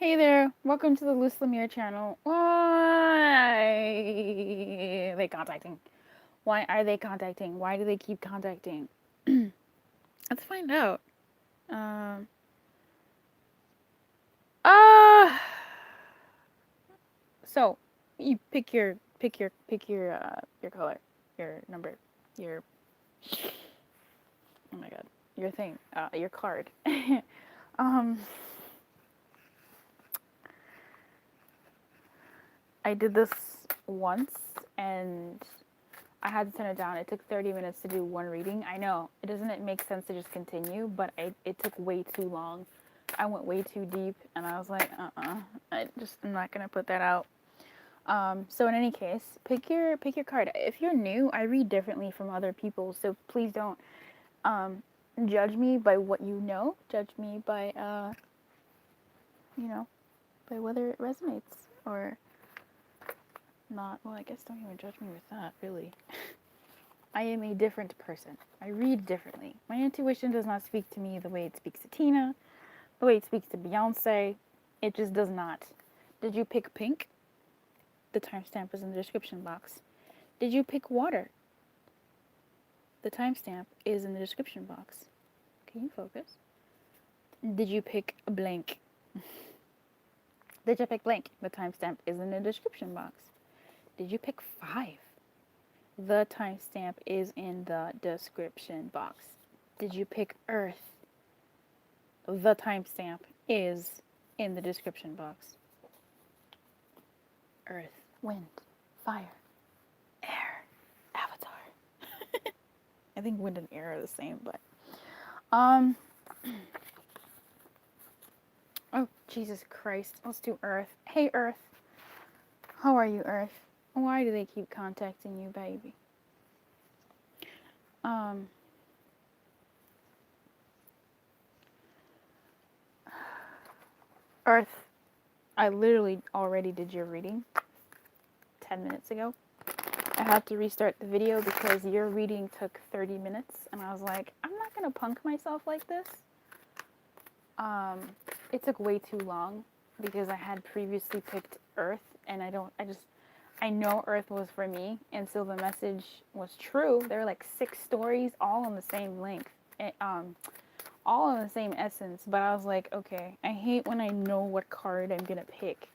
Hey there, welcome to the Luz Lumiere channel. Why are they contacting? Why are they contacting? Why do they keep contacting? Let's find out. Um, uh, so you pick your color, your number, your oh my god, your thing, your card. um, I did this once and I had to turn it down. It took 30 minutes to do one reading. I know, it doesn't make sense to just continue, but it took way too long. I went way too deep, and I was like, I'm not gonna put that out. So in any case, pick your card. If you're new, I read differently from other people, so please don't um, judge me by what you know. Judge me by you know, by whether it resonates or not. Well, I guess don't even judge me with that, really. I am a different person. I read differently. My intuition does not speak to me the way it speaks to Tina, the way it speaks to Beyonce. It just does not. Did you pick pink? The timestamp is in the description box. Did you pick water? The timestamp is in the description box. Can you focus? Did you pick blank? Did you pick blank? The timestamp is in the description box. Did you pick 5? The timestamp is in the description box. Did you pick Earth? The timestamp is in the description box. Earth, wind, fire, air, avatar. I think wind and air are the same, but oh Jesus Christ, let's do Earth. Hey Earth, how are you, Earth? Why do they keep contacting you, baby? Earth, I literally already did your reading 10 minutes ago. I had to restart the video because your reading took 30 minutes, and I was like, I'm not gonna punk myself like this. It took way too long because I had previously picked Earth, and I know Earth was for me, and so the message was true. There were like 6 stories, all on the same length, all in the same essence. But I was like, okay, I hate when I know what card I'm gonna pick,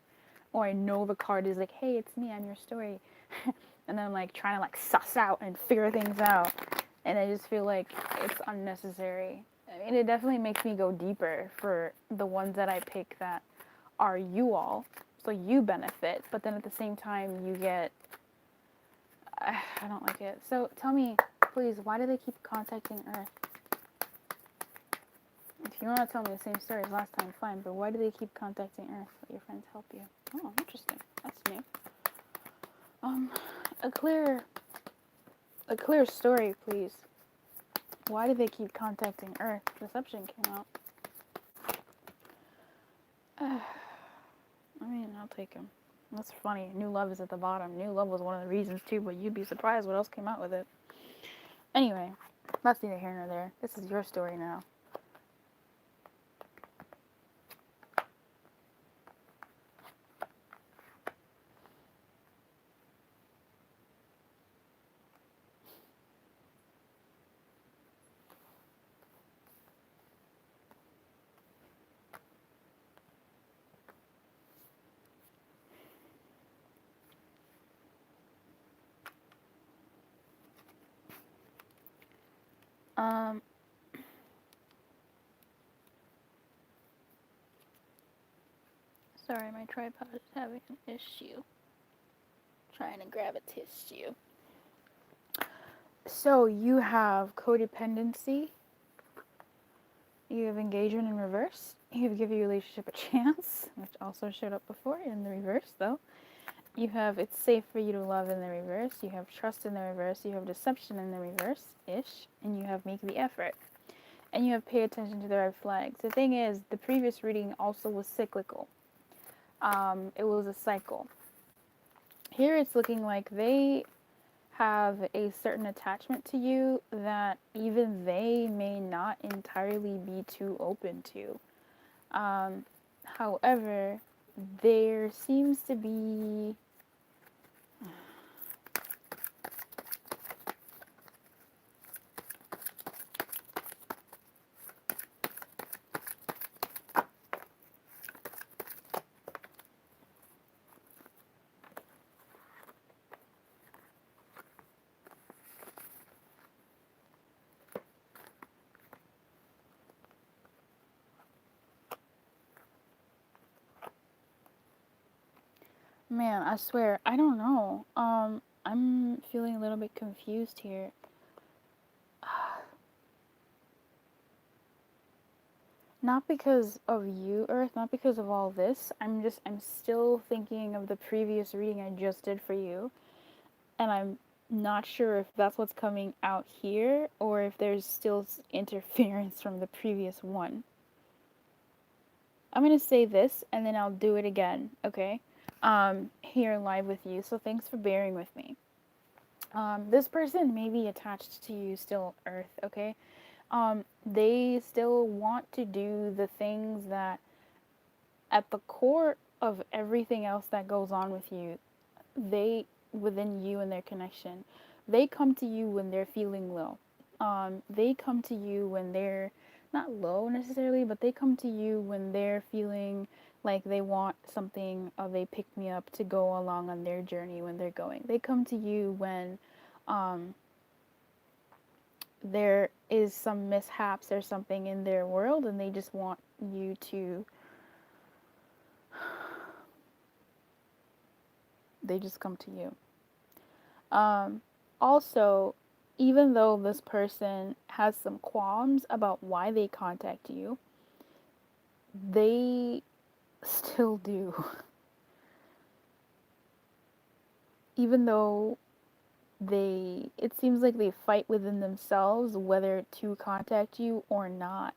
or I know the card is like, hey, it's me, I'm your story, and then I'm like trying to like suss out and figure things out, and I just feel like it's unnecessary. I mean, it definitely makes me go deeper for the ones that I pick that are you all, so you benefit, but then at the same time you get, I don't like it. So tell me, please, why do they keep contacting Earth? If you want to tell me the same story as last time, fine, but why do they keep contacting Earth? Let your friends help you. Oh, interesting. That's new. A clear story, please. Why do they keep contacting Earth? Deception came out. I mean, I'll take him. That's funny. New love is at the bottom. New love was one of the reasons too, but you'd be surprised what else came out with it. Anyway, that's neither here nor there. This is your story now. Sorry, my tripod is having an issue. Trying to grab a tissue. So you have codependency. You have engagement in reverse. You have give your relationship a chance, which also showed up before in the reverse, though. You have it's safe for you to love in the reverse. You have trust in the reverse. You have deception in the reverse-ish. And you have make the effort. And you have pay attention to the red flags. The thing is, the previous reading also was cyclical. It was a cycle. Here it's looking like they have a certain attachment to you that even they may not entirely be too open to. However, there seems to be man, I swear, I don't know. I'm feeling a little bit confused here. Not because of you, Earth, not because of all this. I'm still thinking of the previous reading I just did for you, and I'm not sure if that's what's coming out here or if there's still interference from the previous one. I'm gonna say this and then I'll do it again, okay? Here live with you. So thanks for bearing with me. This person may be attached to you still, Earth, okay? They still want to do the things that, at the core of everything else that goes on with you, they, within you and their connection, they come to you when they're feeling low. They come to you when they're not low necessarily, but they come to you when they're feeling like they want something of a pick me up to go along on their journey when they're going. They come to you when um, there is some mishaps or something in their world and they just want you to, they just come to you. Also, even though this person has some qualms about why they contact you, they still do. Even though it seems like they fight within themselves whether to contact you or not,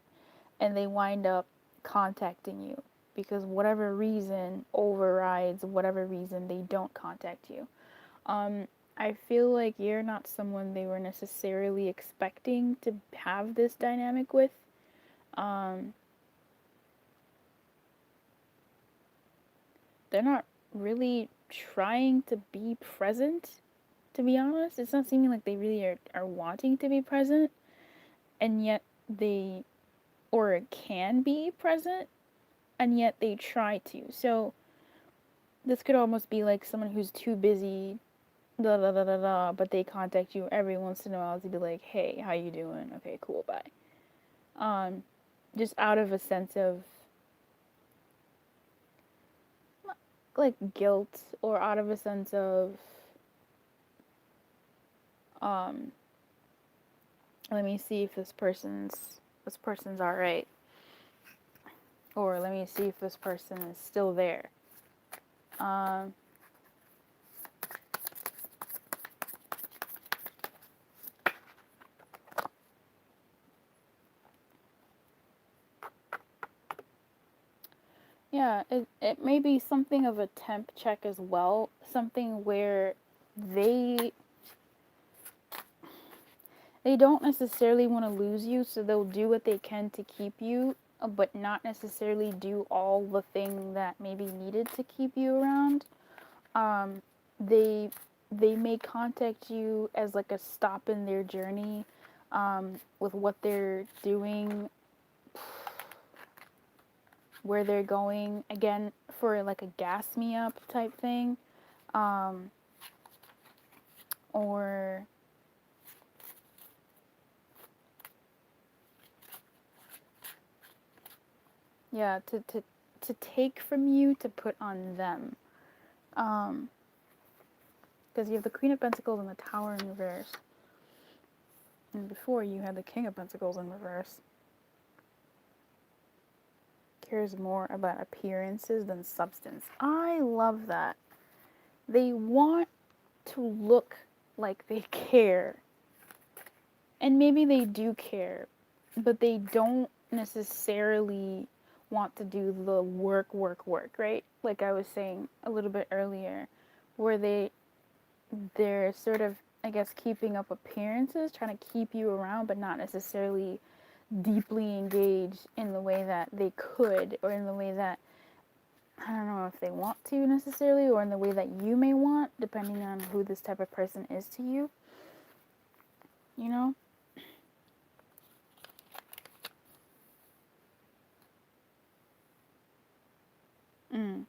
and they wind up contacting you because whatever reason overrides whatever reason they don't contact you. I feel like you're not someone they were necessarily expecting to have this dynamic with. Um, they're not really trying to be present, to be honest. It's not seeming like they really are wanting to be present, and yet they, or can be present, and yet they try to. So, this could almost be like someone who's too busy, da da da da da, but they contact you every once in a while to be like, hey, how you doing? Okay, cool, bye. Just out of a sense of like guilt or out of a sense of um let me see if this person's all right, or let me see if this person is still there. um yeah, it may be something of a temp check as well, something where they they don't necessarily want to lose you, so they'll do what they can to keep you, but not necessarily do all the thing that maybe needed to keep you around. Um, they they may contact you as like a stop in their journey, with what they're doing, where they're going. Again, for like a gas me up type thing, um, or yeah, to take from you to put on them. Um, because you have the Queen of Pentacles and the Tower in reverse. And before you had the King of Pentacles in reverse. Cares more about appearances than substance. I love that. They want to look like they care. And maybe they do care, but they don't necessarily want to do the work, right? Like I was saying a little bit earlier, where they're sort of, I guess, keeping up appearances, trying to keep you around, but not necessarily deeply engaged in the way that they could, or in the way that I don't know if they want to necessarily, or in the way that you may want, depending on who this type of person is to you. You know? Mm.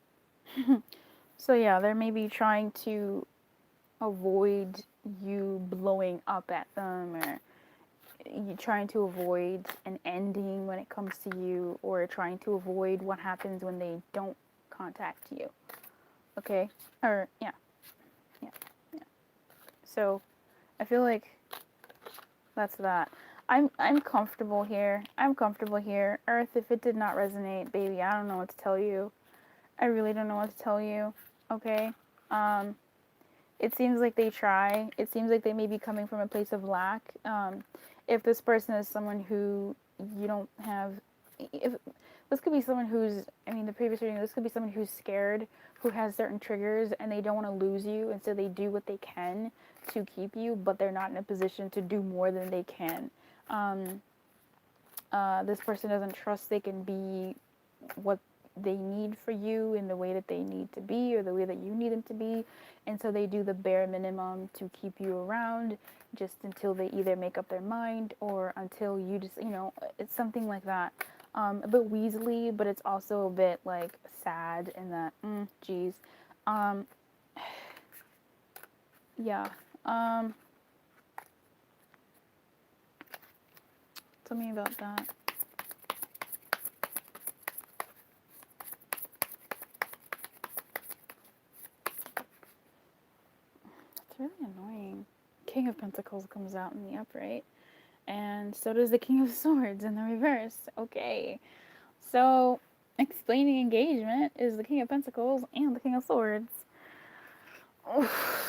So yeah, they're maybe trying to avoid you blowing up at them, or you trying to avoid an ending when it comes to you, or trying to avoid what happens when they don't contact you. Okay? Or yeah, yeah, yeah. So I feel like that's that. I'm comfortable here. I'm comfortable here. Earth, if it did not resonate, baby, I don't know what to tell you. I really don't know what to tell you. Okay? Um, it seems like they try. It seems like they may be coming from a place of lack. If this person is someone who you don't have, if this could be someone who's, I mean, the previous reading, this could be someone who's scared, who has certain triggers, and they don't want to lose you, and so they do what they can to keep you, but they're not in a position to do more than they can. Um, this person doesn't trust they can be what they need for you in the way that they need to be, or the way that you need them to be, and so they do the bare minimum to keep you around just until they either make up their mind, or until you just, it's something like that. A bit Weasley, but it's also a bit like sad in that, geez. Um, yeah. Um, Tell me about that. It's really annoying. King of Pentacles comes out in the upright, and so does the King of Swords in the reverse. Okay, so explaining engagement is the King of Pentacles and the King of Swords. Oof.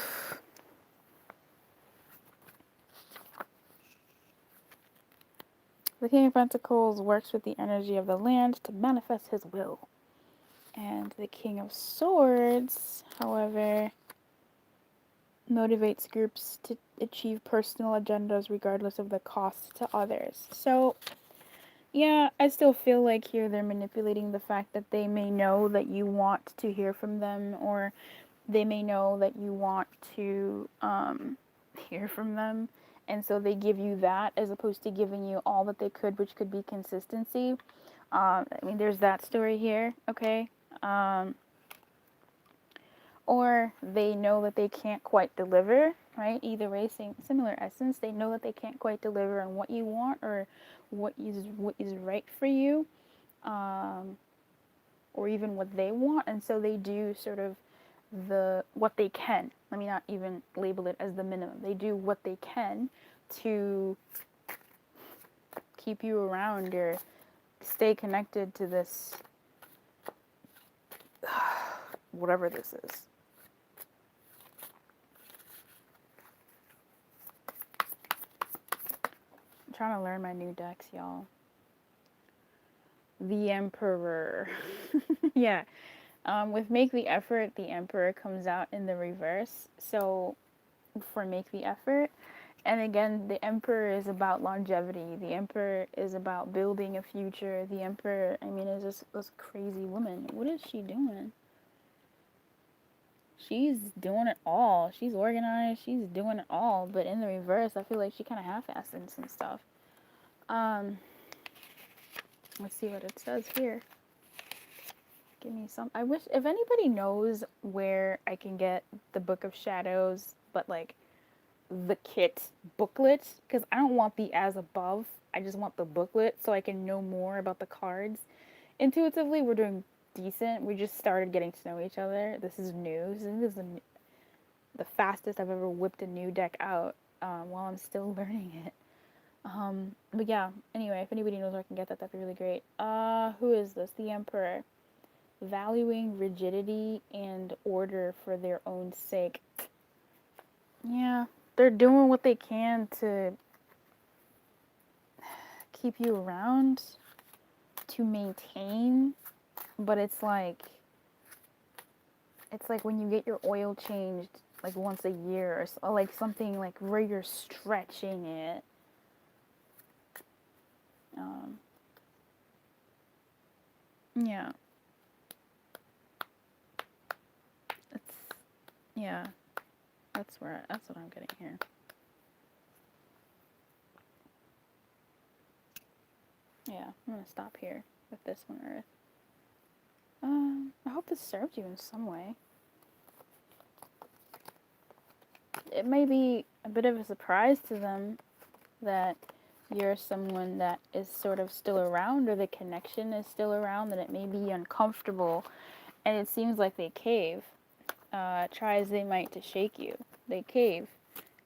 The King of Pentacles works with the energy of the land to manifest his will. And the King of Swords, however, motivates groups to achieve personal agendas regardless of the cost to others. So, yeah, I still feel like here they're manipulating the fact that they may know that you want to hear from them, or they may know that you want to hear from them. And so they give you that as opposed to giving you all that they could, which could be consistency. I mean, there's that story here, okay? Um, or they know that they can't quite deliver, right? Either way, same similar essence. They know that they can't quite deliver on what you want, or what is right for you, um, or even what they want, and so they do sort of what they can. Let me not even label it as the minimum. They do what they can to keep you around, or stay connected to this, whatever this is. I'm trying to learn my new decks, y'all. The Emperor. Yeah. With Make the Effort, the Emperor comes out in the reverse. So for Make the Effort, and again, the Emperor is about longevity. The Emperor is about building a future. The Emperor, I mean, is this crazy woman. What is she doing? She's doing it all. She's organized. She's doing it all. But in the reverse, I feel like she kind of half-assed some stuff. Let's see what it says here. Give me some. I wish, if anybody knows where I can get the Book of Shadows, but like the kit booklet, because I don't want the as above. I just want the booklet so I can know more about the cards. Intuitively, we're doing decent. We just started getting to know each other. This is new. This is the fastest I've ever whipped a new deck out, while I'm still learning it. But yeah, anyway, if anybody knows where I can get that, that'd be really great. Who is this? The Emperor. Valuing rigidity and order for their own sake. Yeah, they're doing what they can to keep you around, to maintain, but it's like when you get your oil changed like once a year, or so, like something like where you're stretching it. Yeah. Yeah, that's what I'm getting here. Yeah, I'm gonna stop here with this one, Earth. I hope this served you in some way. It may be a bit of a surprise to them that you're someone that is sort of still around, or the connection is still around, that it may be uncomfortable, and it seems like they cave. Try as they might to shake you, they cave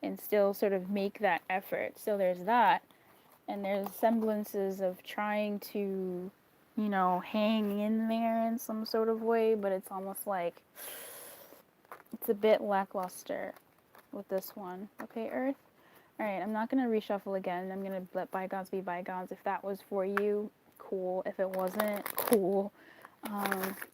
and still sort of make that effort. So there's that, and there's semblances of trying to, you know, hang in there in some sort of way, but it's almost like it's a bit lackluster with this one. Okay, Earth? Alright, I'm not going to reshuffle again. I'm going to let bygones be bygones. If that was for you, cool. If it wasn't, cool.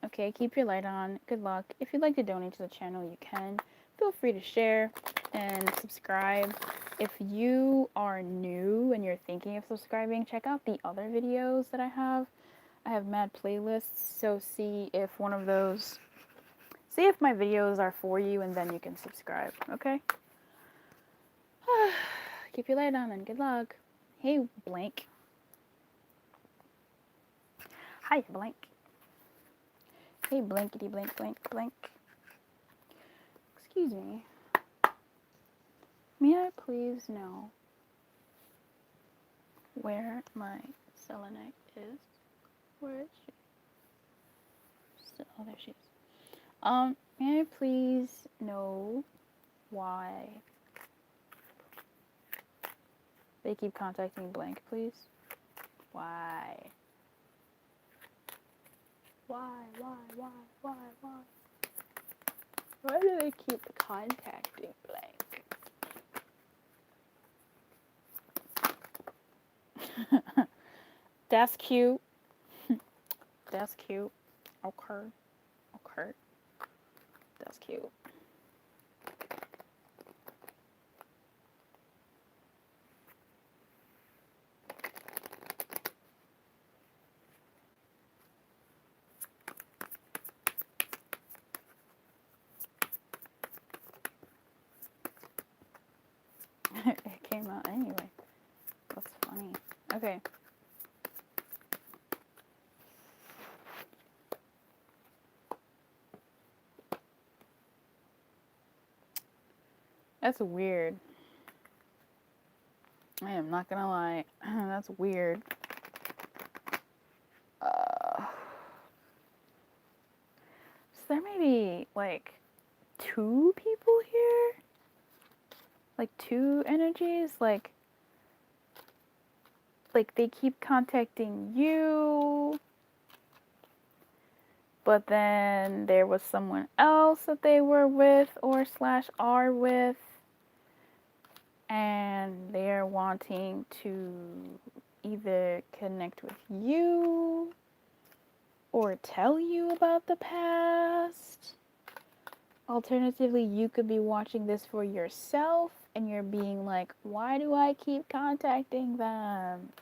Okay, keep your light on. Good luck. If you'd like to donate to the channel, you can. Feel free to share and subscribe. If you are new and you're thinking of subscribing, check out the other videos that I have. I have mad playlists, so see if my videos are for you, and then you can subscribe, okay? Keep your light on and good luck. Hey, blank. Hi, blank. Hey, blankety blank blank blank. Excuse me. May I please know where my selenite is? Where is she? Oh, there she is. May I please know why they keep contacting blank, please? Why? Why? Why do they keep contacting blank? That's cute. That's cute. Okay. That's cute. It came out anyway. That's funny. Okay. That's weird. I am not gonna lie. That's weird. So there may be like 2 people here? Like 2 energies? Like they keep contacting you, but then there was someone else that they were with or / are with, and they're wanting to either connect with you or tell you about the past. Alternatively, you could be watching this for yourself and you're being like, why do I keep contacting them?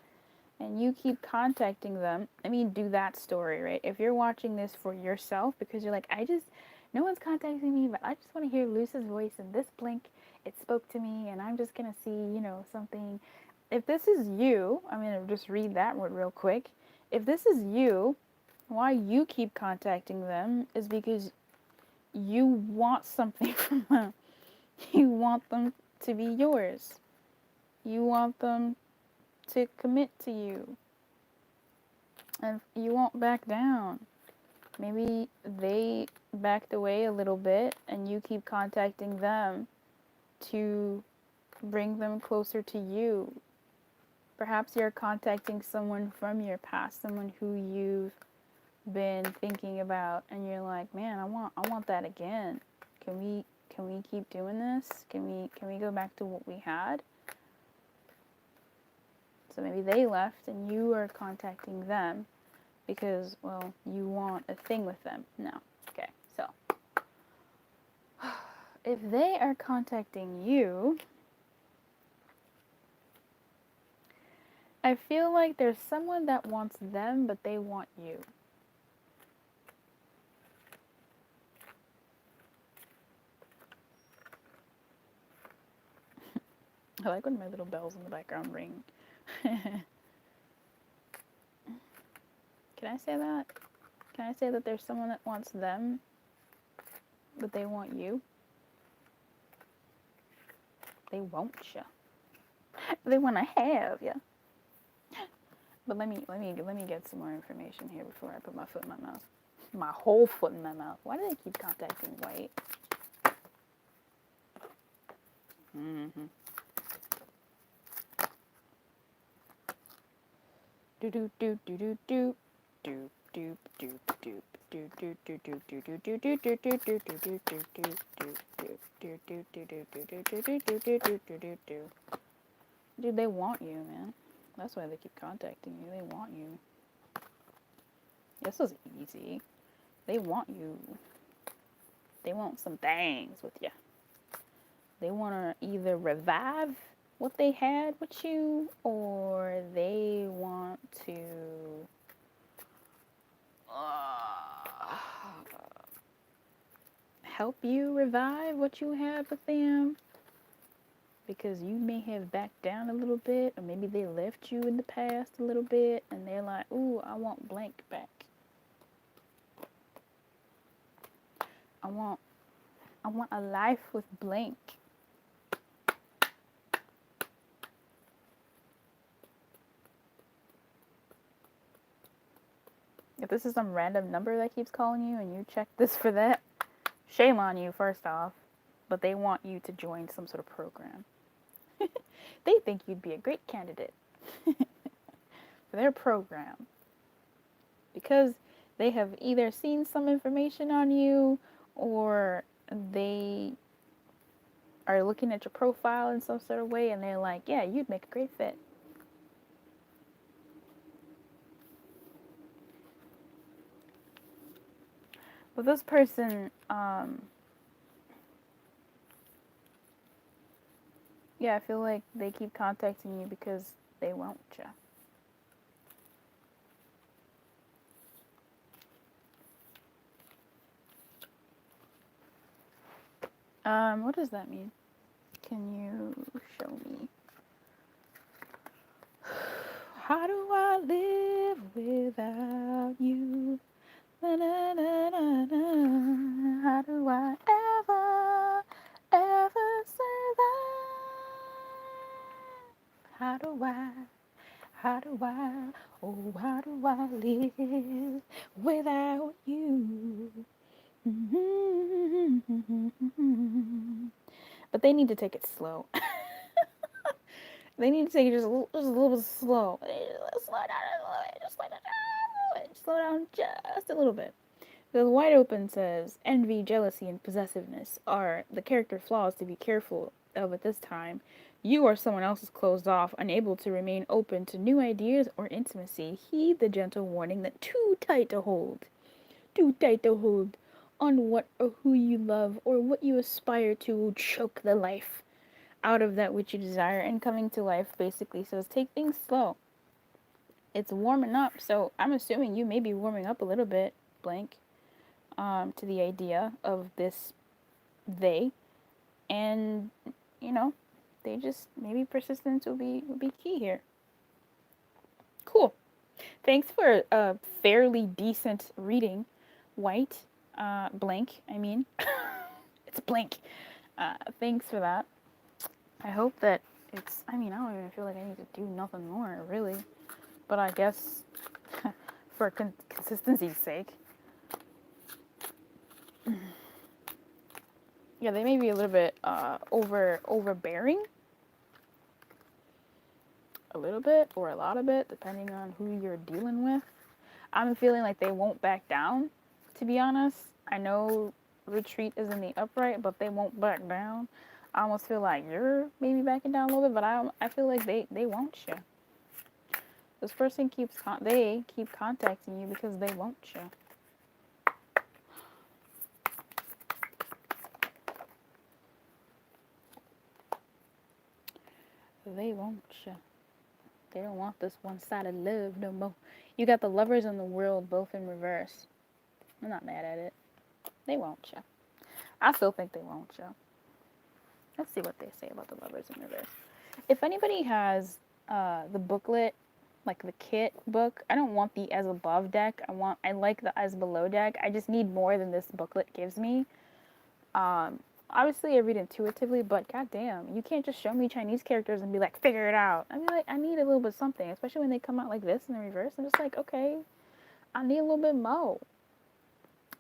And you keep contacting them. I mean, do that story, right? If you're watching this for yourself because you're like, no one's contacting me, but I just want to hear Luz's voice, and this blink, it spoke to me, and I'm just going to see, you know, something. If this is you, I'm going to just read that word real quick. If this is you, why you keep contacting them is because you want something from them. You want them to be yours. You want them to commit to you. And you won't back down. Maybe they backed away a little bit and you keep contacting them to bring them closer to you. Perhaps you're contacting someone from your past, someone who you've been thinking about, and you're like, man, I want that again. Can we keep doing this? Can we go back to what we had? So maybe they left and you are contacting them because, well, you want a thing with them. No. Okay, so if they are contacting you, I feel like there's someone that wants them, but they want you. I like when my little bells in the background ring. Can I say that? Can I say that there's someone that wants them, but they want you? They want you. They want to have you. But let me get some more information here before I put my foot in my mouth. My whole foot in my mouth. Why do they keep contacting White? Mm-hmm. Do do do do do do do do do do. Dude, they want you, man. That's why they keep contacting you. They want you. This was easy. They want you. They want some things with you. They want to either revive what they had with you, or they want to help you revive what you had with them, because you may have backed down a little bit, or maybe they left you in the past a little bit, and they're like, ooh, I want blank back. I want a life with blank. If this is some random number that keeps calling you and you check this for that, shame on you, first off. But they want you to join some sort of program. They think you'd be a great candidate for their program, because they have either seen some information on you, or they are looking at your profile in some sort of way and they're like, yeah, you'd make a great fit. But this person, yeah, I feel like they keep contacting you because they want you. What does that mean? Can you show me? How do I live without you? Na, na, na, na, na. How do I ever survive? How do I, oh, how do I live without you? But they need to take it slow. They need to take it just a little bit slow. Slow down a little bit. Just slow down a little bit. Slow down just a little bit. The Wide Open says, envy, jealousy, and possessiveness are the character flaws to be careful of at this time. You are someone else's closed off, unable to remain open to new ideas or intimacy. Heed the gentle warning that too tight to hold on what or who you love or what you aspire to will choke the life out of that which you desire. And coming to life basically says, take things slow. It's warming up, so I'm assuming you may be warming up a little bit, blank, to the idea of this they, and they just, maybe persistence will be key here. Cool. Thanks for a fairly decent reading, White. Blank, I mean. It's blank. Thanks for that. I hope that it's, I don't even feel like I need to do nothing more, really. But I guess, for consistency's sake. Yeah, they may be a little bit overbearing. A little bit or a lot of it, depending on who you're dealing with. I'm feeling like they won't back down, to be honest. I know retreat is in the upright, but they won't back down. I almost feel like you're maybe backing down a little bit, but I feel like they want you. This person they keep contacting you because they want you. They want you. They don't want this one-sided love no more. You got the Lovers and the World both in reverse. I'm not mad at it. They want you. I still think they want you. Let's see what they say about the Lovers in reverse. If anybody has the booklet, like the kit book, I don't want the as above deck. I like the as below deck. I just need more than this booklet gives me. Um, Obviously I read intuitively, but goddamn, you can't just show me Chinese characters and be like, figure it out. I mean, like, I need a little bit something, especially when they come out like this in the reverse. I'm just like, okay, I need a little bit more.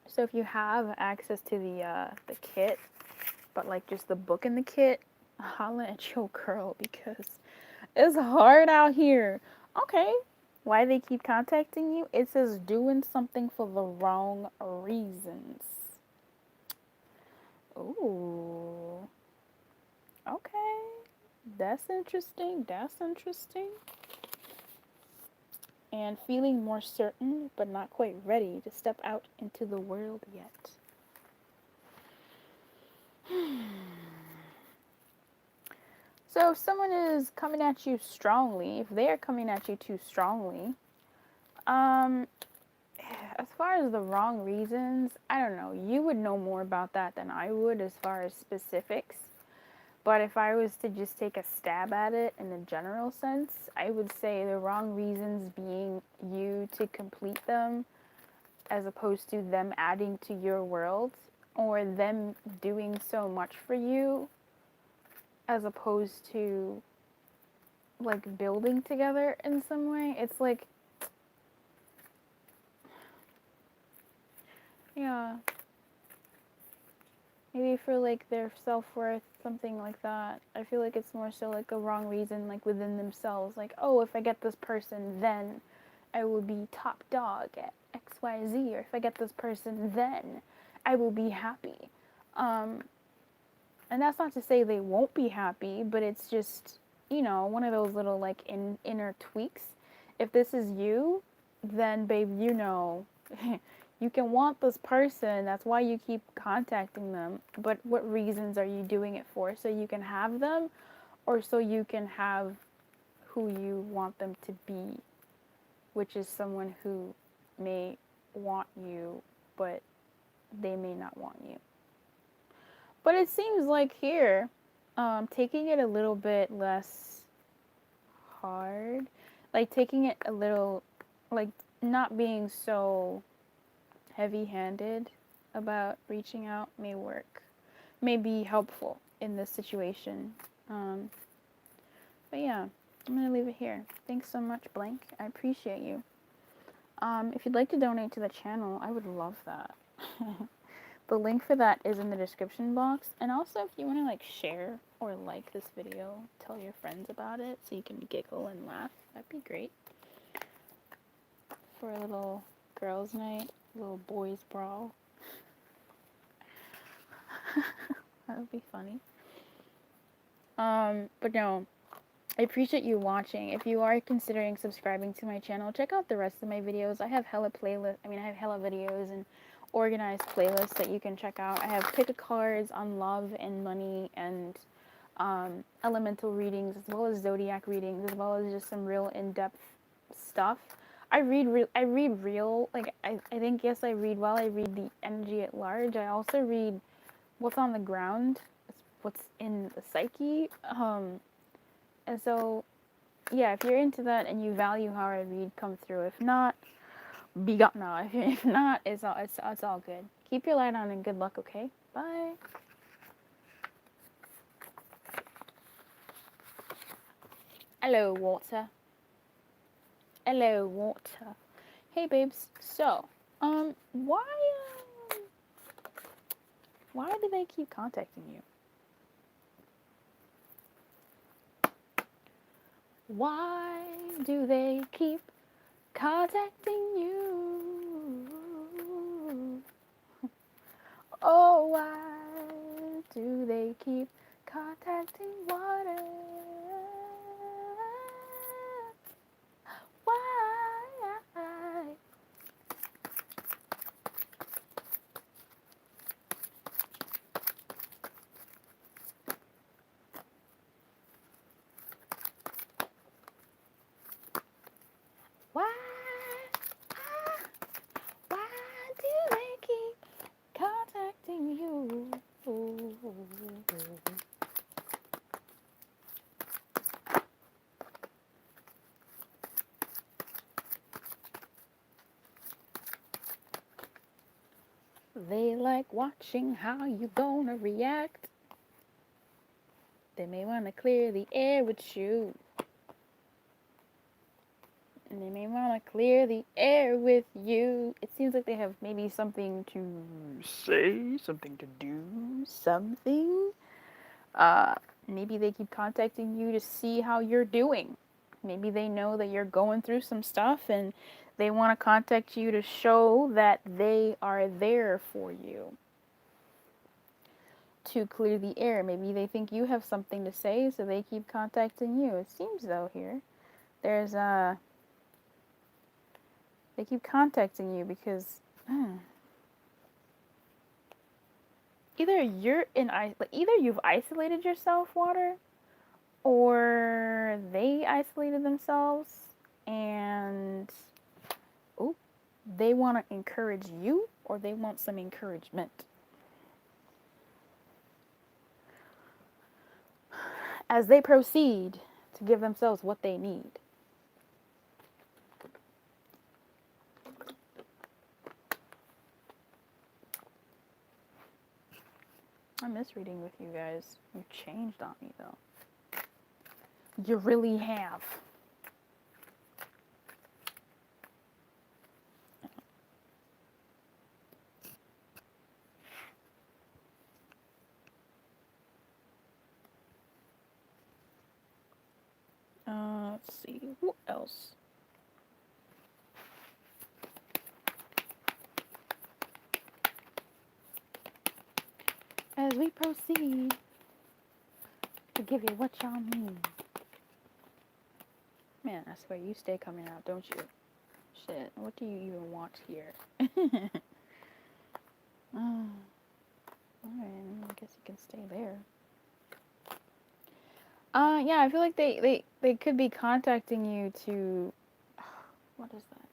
So if you have access to the kit, but like just the book in the kit, holla at your girl because it's hard out here. Okay, why they keep contacting you? It says doing something for the wrong reasons. Ooh. Okay. That's interesting. That's interesting. And feeling more certain, but not quite ready to step out into the world yet. So if someone is coming at you strongly, if they are coming at you too strongly, um, as far as the wrong reasons, I don't know. You would know more about that than I would as far as specifics. But if I was to just take a stab at it in a general sense, I would say the wrong reasons being you to complete them as opposed to them adding to your world or them doing so much for you as opposed to like building together in some way. It's like, yeah, maybe for like their self-worth, something like that. I feel like it's more so like a wrong reason, like within themselves, like, oh, if I get this person, then I will be top dog at XYZ, or if I get this person, then I will be happy. And that's not to say they won't be happy, but it's just, one of those little like inner tweaks. If this is you, then babe, you can want this person. That's why you keep contacting them. But what reasons are you doing it for? So you can have them, or so you can have who you want them to be, which is someone who may want you, but they may not want you. But it seems like here, taking it a little bit less hard, like taking it a little, like not being so heavy-handed about reaching out may work, may be helpful in this situation. But yeah, I'm gonna leave it here. Thanks so much, Blank. I appreciate you. If you'd like to donate to the channel, I would love that. The link for that is in the description box. And also, if you want to like share or like this video, tell your friends about it so you can giggle and laugh. That'd be great. For a little girls' night, a little boys' brawl. That would be funny. But no, I appreciate you watching. If you are considering subscribing to my channel, check out the rest of my videos. I have hella videos and organized playlists that you can check out. I have pick a cards on love and money and elemental readings, as well as zodiac readings, as well as just some real in-depth stuff. I read real, like, I think, yes, I read while I read the energy at large. I also read what's on the ground, what's in the psyche. And so, yeah, if you're into that and you value how I read, come through. If not, be gone. No, if not, it's all good. Keep your light on and good luck, okay? Bye. Hello, water. Hello, water. Hey, babes. So, why do they keep contacting you? Why do they keep contacting you? Oh, why do they keep contacting water? Why? Why? Why do they keep contacting you? They like watching how you gonna react. They may want to clear the air with you. And they may want to clear the air with you. It seems like they have maybe something to say, something to do, something. Maybe they keep contacting you to see how you're doing. Maybe they know that you're going through some stuff and they want to contact you to show that they are there for you. To clear the air. Maybe they think you have something to say, so they keep contacting you. It seems though here. There's they keep contacting you because either you've isolated yourself, water, or they isolated themselves and they want to encourage you or they want some encouragement. As they proceed to give themselves what they need. I miss reading with you guys. You changed on me though. You really have. Let's see. Who else? As we proceed to give you what y'all need. Man, I swear you stay coming out, don't you? Shit, what do you even want here? Alright, I guess you can stay there. Yeah, I feel like they could be contacting you to, what is that?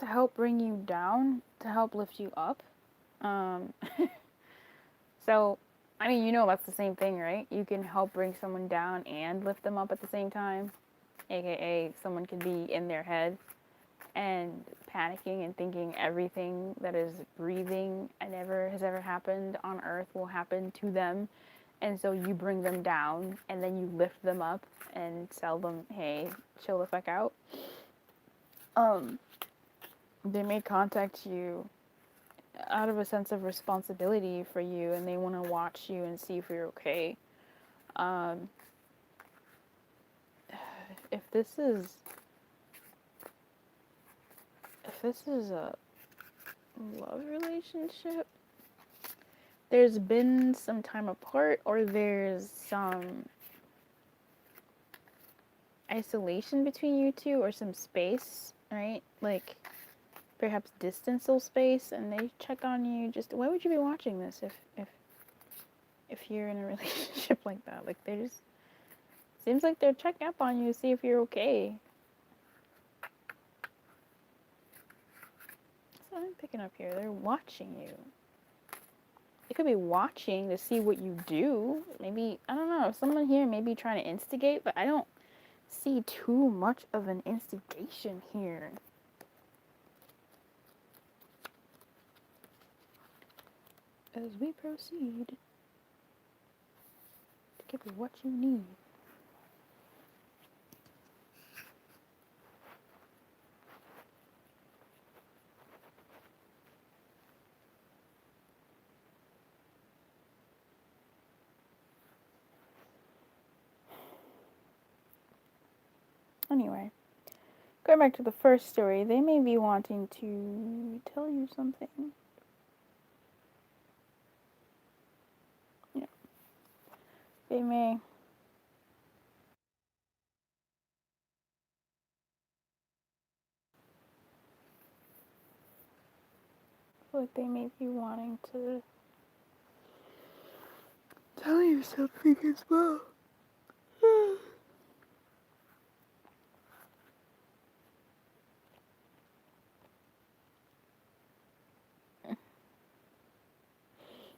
To help bring you down, to help lift you up. So, I mean, you know that's the same thing, right? You can help bring someone down and lift them up at the same time. AKA, someone can be in their head and panicking and thinking everything that is breathing and has ever happened on Earth will happen to them. And so you bring them down and then you lift them up and tell them, hey, chill the fuck out. They may contact you out of a sense of responsibility for you and they want to watch you and see if you're okay. If this is a love relationship, there's been some time apart or there's some isolation between you two or some space, right? Like perhaps distancial space, and they check on you. Just why would you be watching this if you're in a relationship like that? Like they just seems like they're checking up on you to see if you're okay. That's what I'm picking up here. They're watching you. They could be watching to see what you do. Maybe, I don't know, someone here may be trying to instigate, but I don't see too much of an instigation here. As we proceed to give you what you need. Anyway, going back to the first story, they may be wanting to tell you something. Yeah. They may. I feel like they may be wanting to tell you something as well.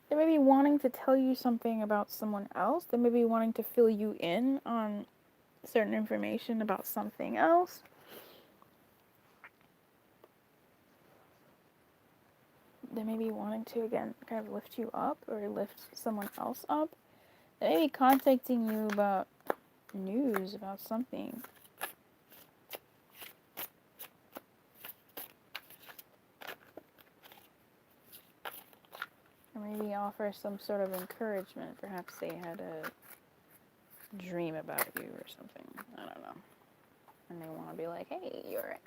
They may be wanting to tell you something about someone else. They may be wanting to fill you in on certain information about something else. they may be wanting to, again, kind of lift you up or lift someone else up. They may be contacting you about news, about something. Or maybe offer some sort of encouragement. Perhaps they had a dream about you or something. I don't know. And they want to be like, hey, you're right.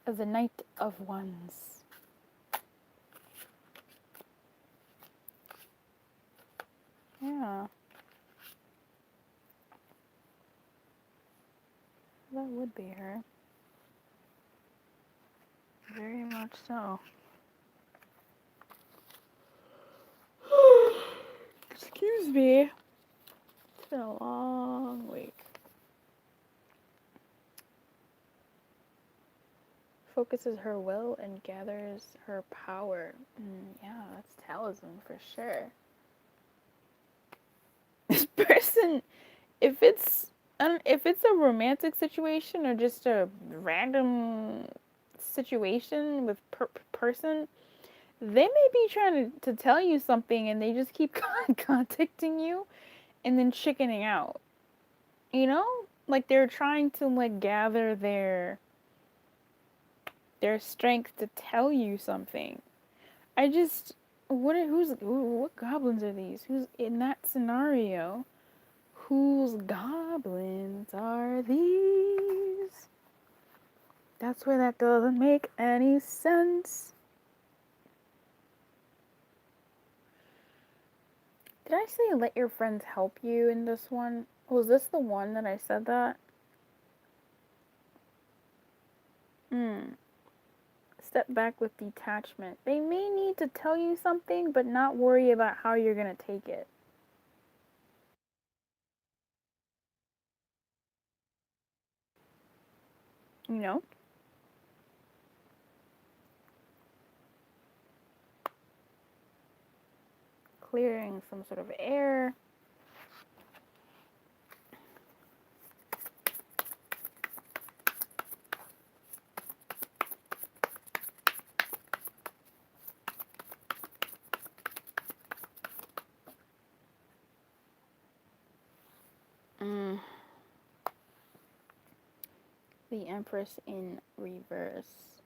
The Knight of Wands. Yeah. That would be her. Very much so. Excuse me. It's been a long week. Focuses her will and gathers her power. Yeah, that's talisman for sure. This person, if it's a romantic situation or just a random situation with person, they may be trying to tell you something and they just keep contacting you and then chickening out. You know? Like they're trying to like gather their strength to tell you something. What goblins are these? Who's in that scenario? Whose goblins are these? That's where that doesn't make any sense. Did I say let your friends help you in this one? Was this the one that I said that? Step back with detachment. They may need to tell you something, but not worry about how you're going to take it. You know? Clearing some sort of air. The Empress in reverse.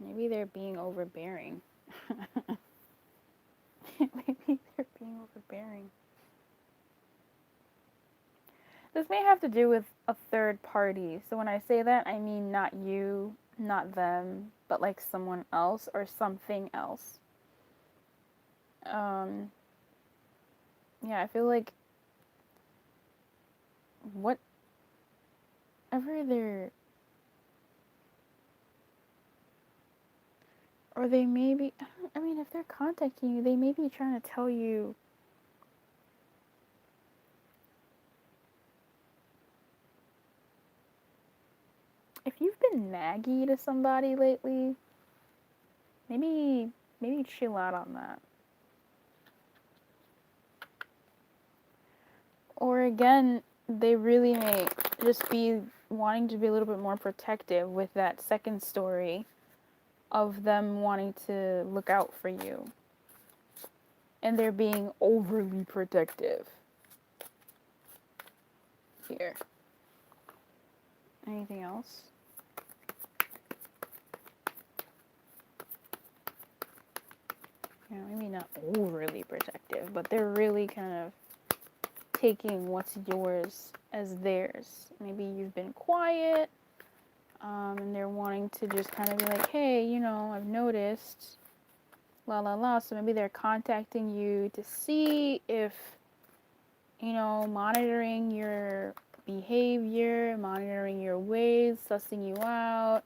Maybe they're being overbearing. Maybe they're being overbearing. This may have to do with a third party. So when I say that, I mean not you, not them, but like someone else or something else. Yeah, I feel like whatever they're, or they may be, I mean, if they're contacting you, they may be trying to tell you if you've been naggy to somebody lately, maybe chill out on that. Or again, they really may just be wanting to be a little bit more protective with that second story of them wanting to look out for you. And they're being overly protective. Here. Anything else? Maybe not overly protective, but they're really kind of taking what's yours as theirs. Maybe you've been quiet, and they're wanting to just kind of be like, hey, I've noticed, la la la. So maybe they're contacting you to see if, monitoring your behavior, monitoring your ways, sussing you out.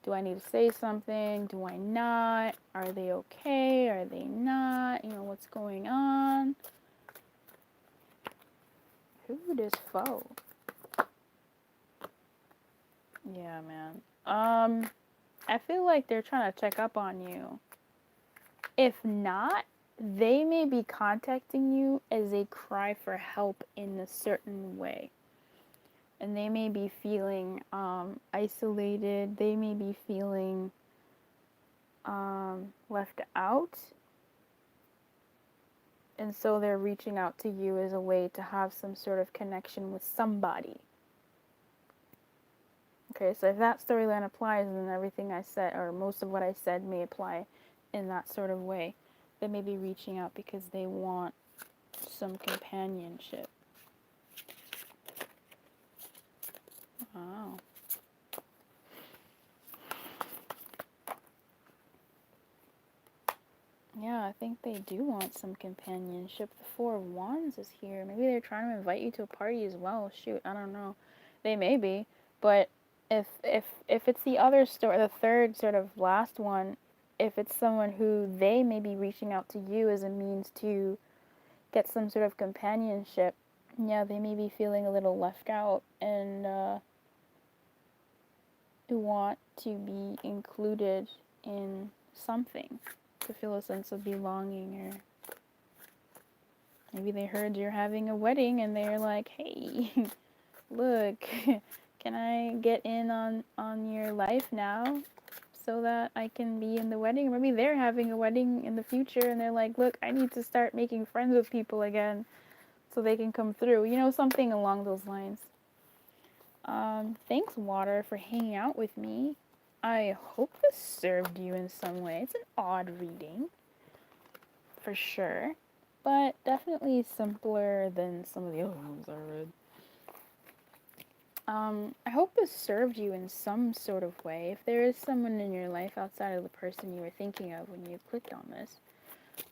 Do I need to say something? Do I not? Are they okay? Are they not? What's going on? Who is foe? Yeah, man. I feel like they're trying to check up on you. If not, they may be contacting you as a cry for help in a certain way. And they may be feeling isolated. They may be feeling left out. And so they're reaching out to you as a way to have some sort of connection with somebody. Okay, so if that storyline applies, then everything I said, or most of what I said, may apply in that sort of way. They may be reaching out because they want some companionship. Wow. Yeah, I think they do want some companionship. The Four of Wands is here. Maybe they're trying to invite you to a party as well. Shoot, I don't know. They may be, but if it's the other story, the third sort of last one, if it's someone who they may be reaching out to you as a means to get some sort of companionship, yeah, they may be feeling a little left out and want to be included in something, to feel a sense of belonging. Or maybe they heard you're having a wedding and they're like, hey, look, can I get in on your life now so that I can be in the wedding? Or maybe they're having a wedding in the future and they're like, look, I need to start making friends with people again so they can come through. You know, something along those lines. Thanks, Water, for hanging out with me. I hope this served you in some way. It's an odd reading, for sure, but definitely simpler than some of the other ones I read. I hope this served you in some sort of way. If there is someone in your life outside of the person you were thinking of when you clicked on this,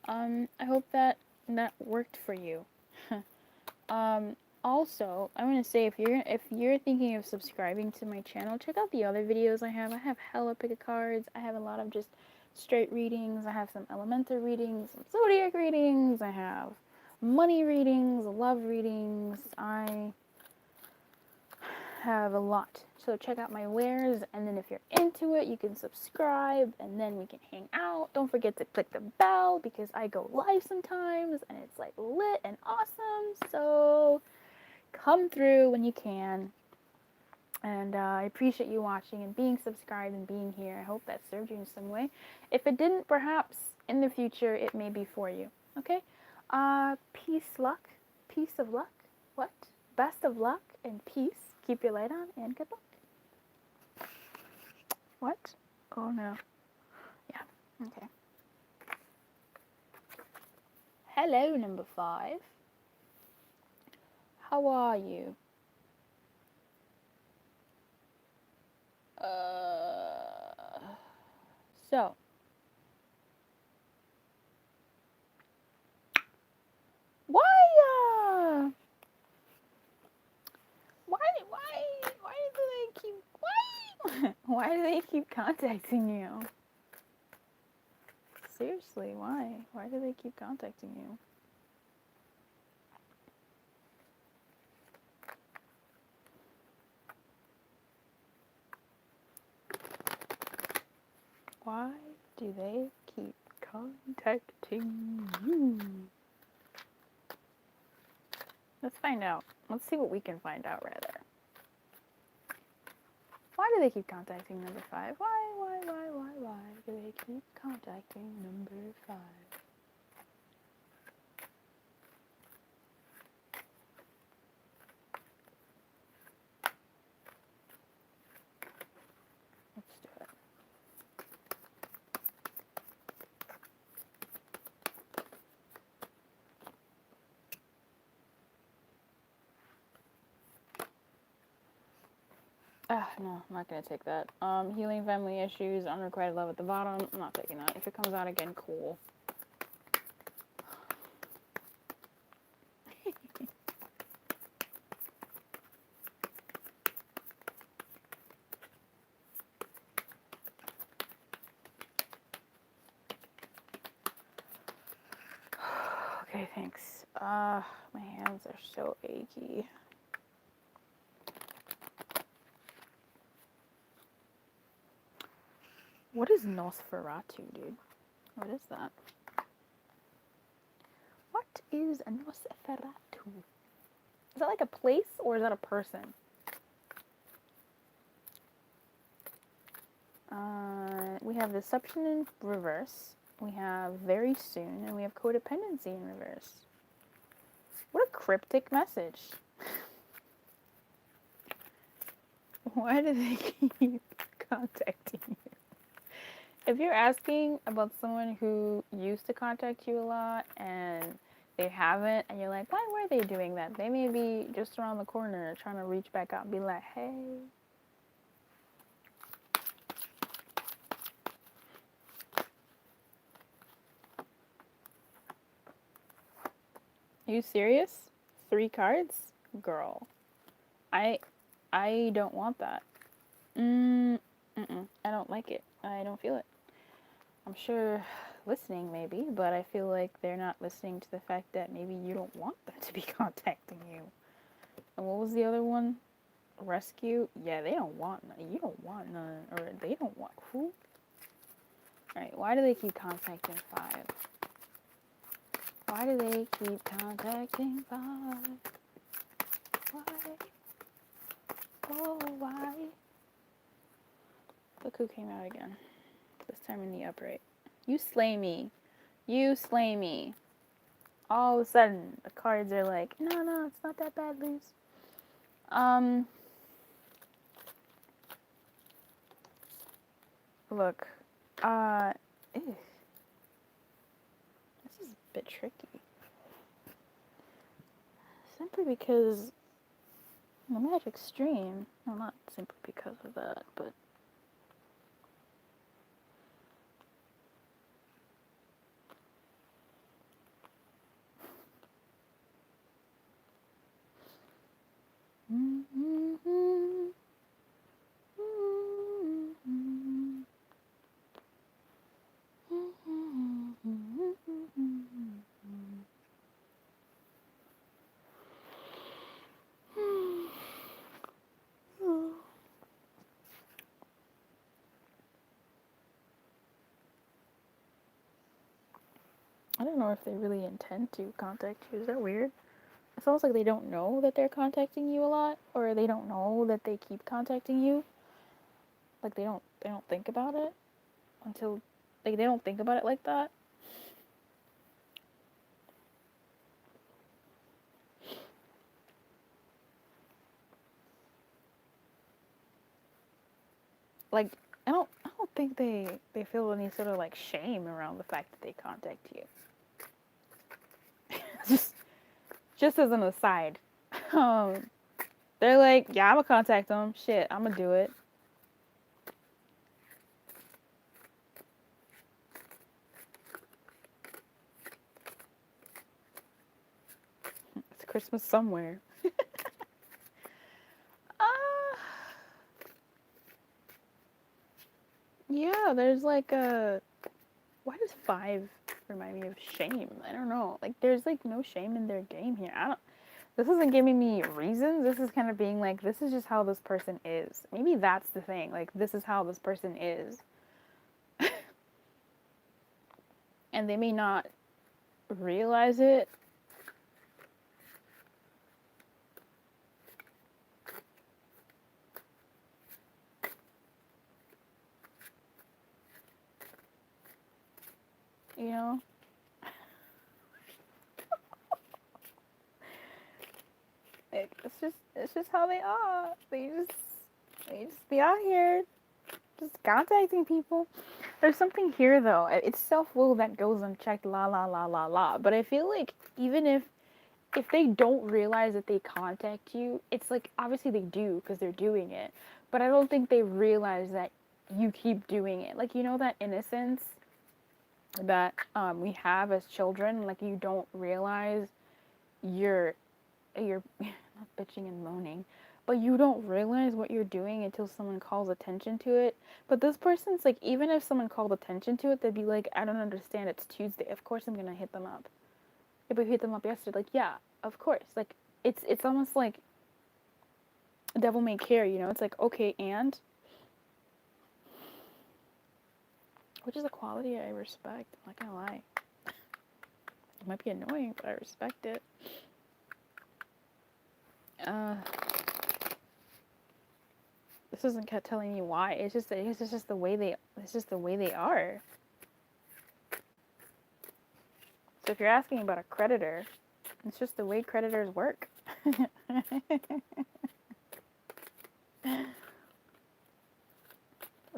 I hope that worked for you. Also, I want to say, if you're thinking of subscribing to my channel, check out the other videos I have. I have hella pick of cards. I have a lot of just straight readings. I have some elemental readings, some zodiac readings. I have money readings, love readings. I have a lot. So check out my wares, and then if you're into it, you can subscribe, and then we can hang out. Don't forget to click the bell, because I go live sometimes, and it's like lit and awesome. So come through when you can. And I appreciate you watching and being subscribed and being here. I hope that served you in some way. If it didn't, perhaps in the future it may be for you. Okay? Peace, luck, peace of luck. What? Best of luck and peace. Keep your light on, and good luck. What? Oh no. Yeah. Okay. Hello, number 5. How are you? So, why do they keep, why do they keep contacting you? Seriously, why? Why do they keep contacting you? Why do they keep contacting you? Let's find out. Let's see what we can find out, rather. Why do they keep contacting number 5? Why do they keep contacting number 5? Let's do it. No, I'm not gonna take that. Healing family issues, unrequited love at the bottom. I'm not taking that. If it comes out again, cool. Okay, thanks. My hands are so achy. What is Nosferatu, dude? What is that? What is a Nosferatu? Is that like a place or is that a person? We have deception in reverse. We have very soon, and we have codependency in reverse. What a cryptic message. Why do they keep contacting you? If you're asking about someone who used to contact you a lot and they haven't, and you're like, why were they doing that? They may be just around the corner trying to reach back out and be like, hey. Are you serious? 3 cards? Girl. I don't want that. I don't like it. I don't feel it. I'm sure listening maybe, but I feel like they're not listening to the fact that maybe you don't want them to be contacting you. And what was the other one? Rescue? Yeah, they don't want none. You don't want none. Or they don't want who? Alright, why do they keep contacting 5? Why do they keep contacting 5? Why? Oh, why? Look who came out again. This time in the upright. You slay me. You slay me. All of a sudden, the cards are like, no, it's not that bad, Luz. Look. This is a bit tricky. Simply because the magic stream, well, not simply because of that, but I don't know if they really intend to contact you. Is that weird? It's almost like they don't know that they're contacting you a lot, or they don't know that they keep contacting you. Like they don't think about it until they don't think about it like that. Like I don't think they feel any sort of like shame around the fact that they contact you. just as an aside. They're like, yeah, I'm gonna contact them. Shit, I'm gonna do it. It's Christmas somewhere. Yeah, there's like a. Why does 5 remind me of shame? I don't know. Like, there's like no shame in their game here. This isn't giving me reasons. This is kind of being like, this is just how this person is. Maybe that's the thing. Like, this is how this person is. And they may not realize it. You know? It's just how they are. They just be out here just contacting people. There's something here though. It's self-will that goes unchecked, la la la la la. But I feel like even if they don't realize that they contact you, it's like obviously they do because they're doing it. But I don't think they realize that you keep doing it. Like, you know, that innocence that we have as children. Like, you don't realize you're not bitching and moaning, but you don't realize what you're doing until someone calls attention to it. But this person's like, even if someone called attention to it, they'd be like, I don't understand, it's Tuesday, of course I'm gonna hit them up. If we hit them up yesterday, like, yeah, of course. Like, it's almost like devil may care, you know? It's like, okay, and which is a quality I respect. I'm not gonna lie. It might be annoying, but I respect it. This isn't telling me why. It's just the way they. It's just the way they are. So if you're asking about a creditor, it's just the way creditors work.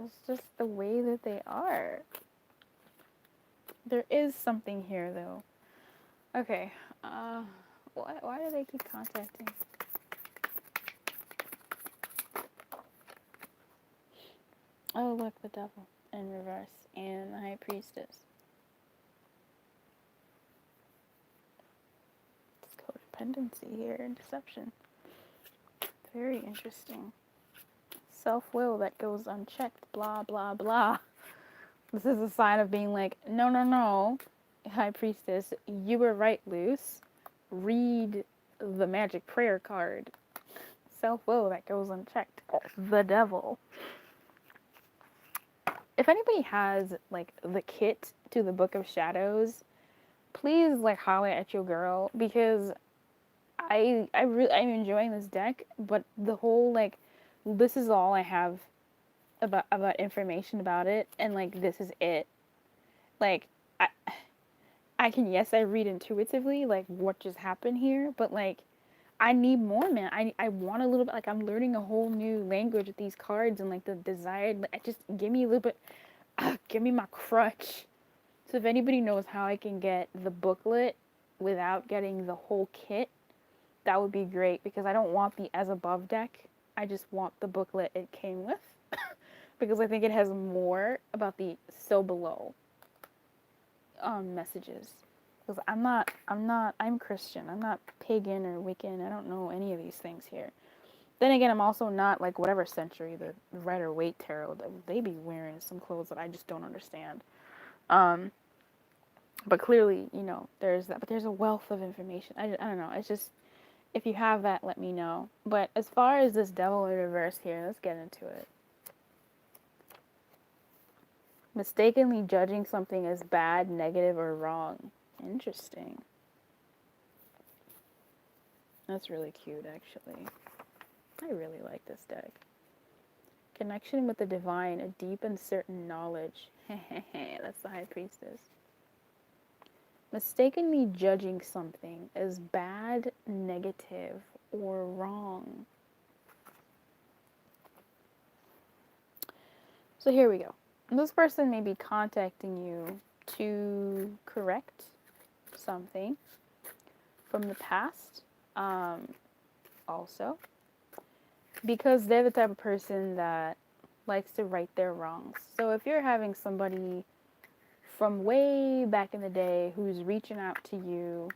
It's just the way that they are. There is something here, though. Okay. Why do they keep contacting? Oh, look, the devil in reverse and the high priestess. It's codependency here and deception. Very interesting. Self-will that goes unchecked, blah, blah, blah. This is a sign of being like, no, high priestess, you were right, Luz. Read the magic prayer card. Self-will that goes unchecked. The devil. If anybody has, like, the kit to the Book of Shadows, please, like, holler at your girl, because I'm enjoying this deck, but the whole, like, this is all I have about information about it, and, like, this is it. Like, I can, yes, I read intuitively, like, what just happened here, but, like, I need more, man. I want a little bit, like, I'm learning a whole new language with these cards, and, like, the desired, just give me a little bit, give me my crutch. So if anybody knows how I can get the booklet without getting the whole kit, that would be great, because I don't want the as above deck. I just want the booklet it came with, because I think it has more about the so below messages. Because I'm Christian. I'm not pagan or Wiccan. I don't know any of these things here. Then again, I'm also not, like, whatever century the Rider Waite tarot, they be wearing some clothes that I just don't understand. But clearly, there's that. But there's a wealth of information. I don't know. It's just, if you have that, let me know. But as far as this devil in reverse here, let's get into it. Mistakenly judging something as bad, negative, or wrong. Interesting. That's really cute, actually. I really like this deck. Connection with the divine, a deep and certain knowledge. That's the high priestess. Mistakenly judging something as bad, negative, or wrong. So here we go. This person may be contacting you to correct something from the past, also, because they're the type of person that likes to right their wrongs. So if you're having somebody from way back in the day who's reaching out to you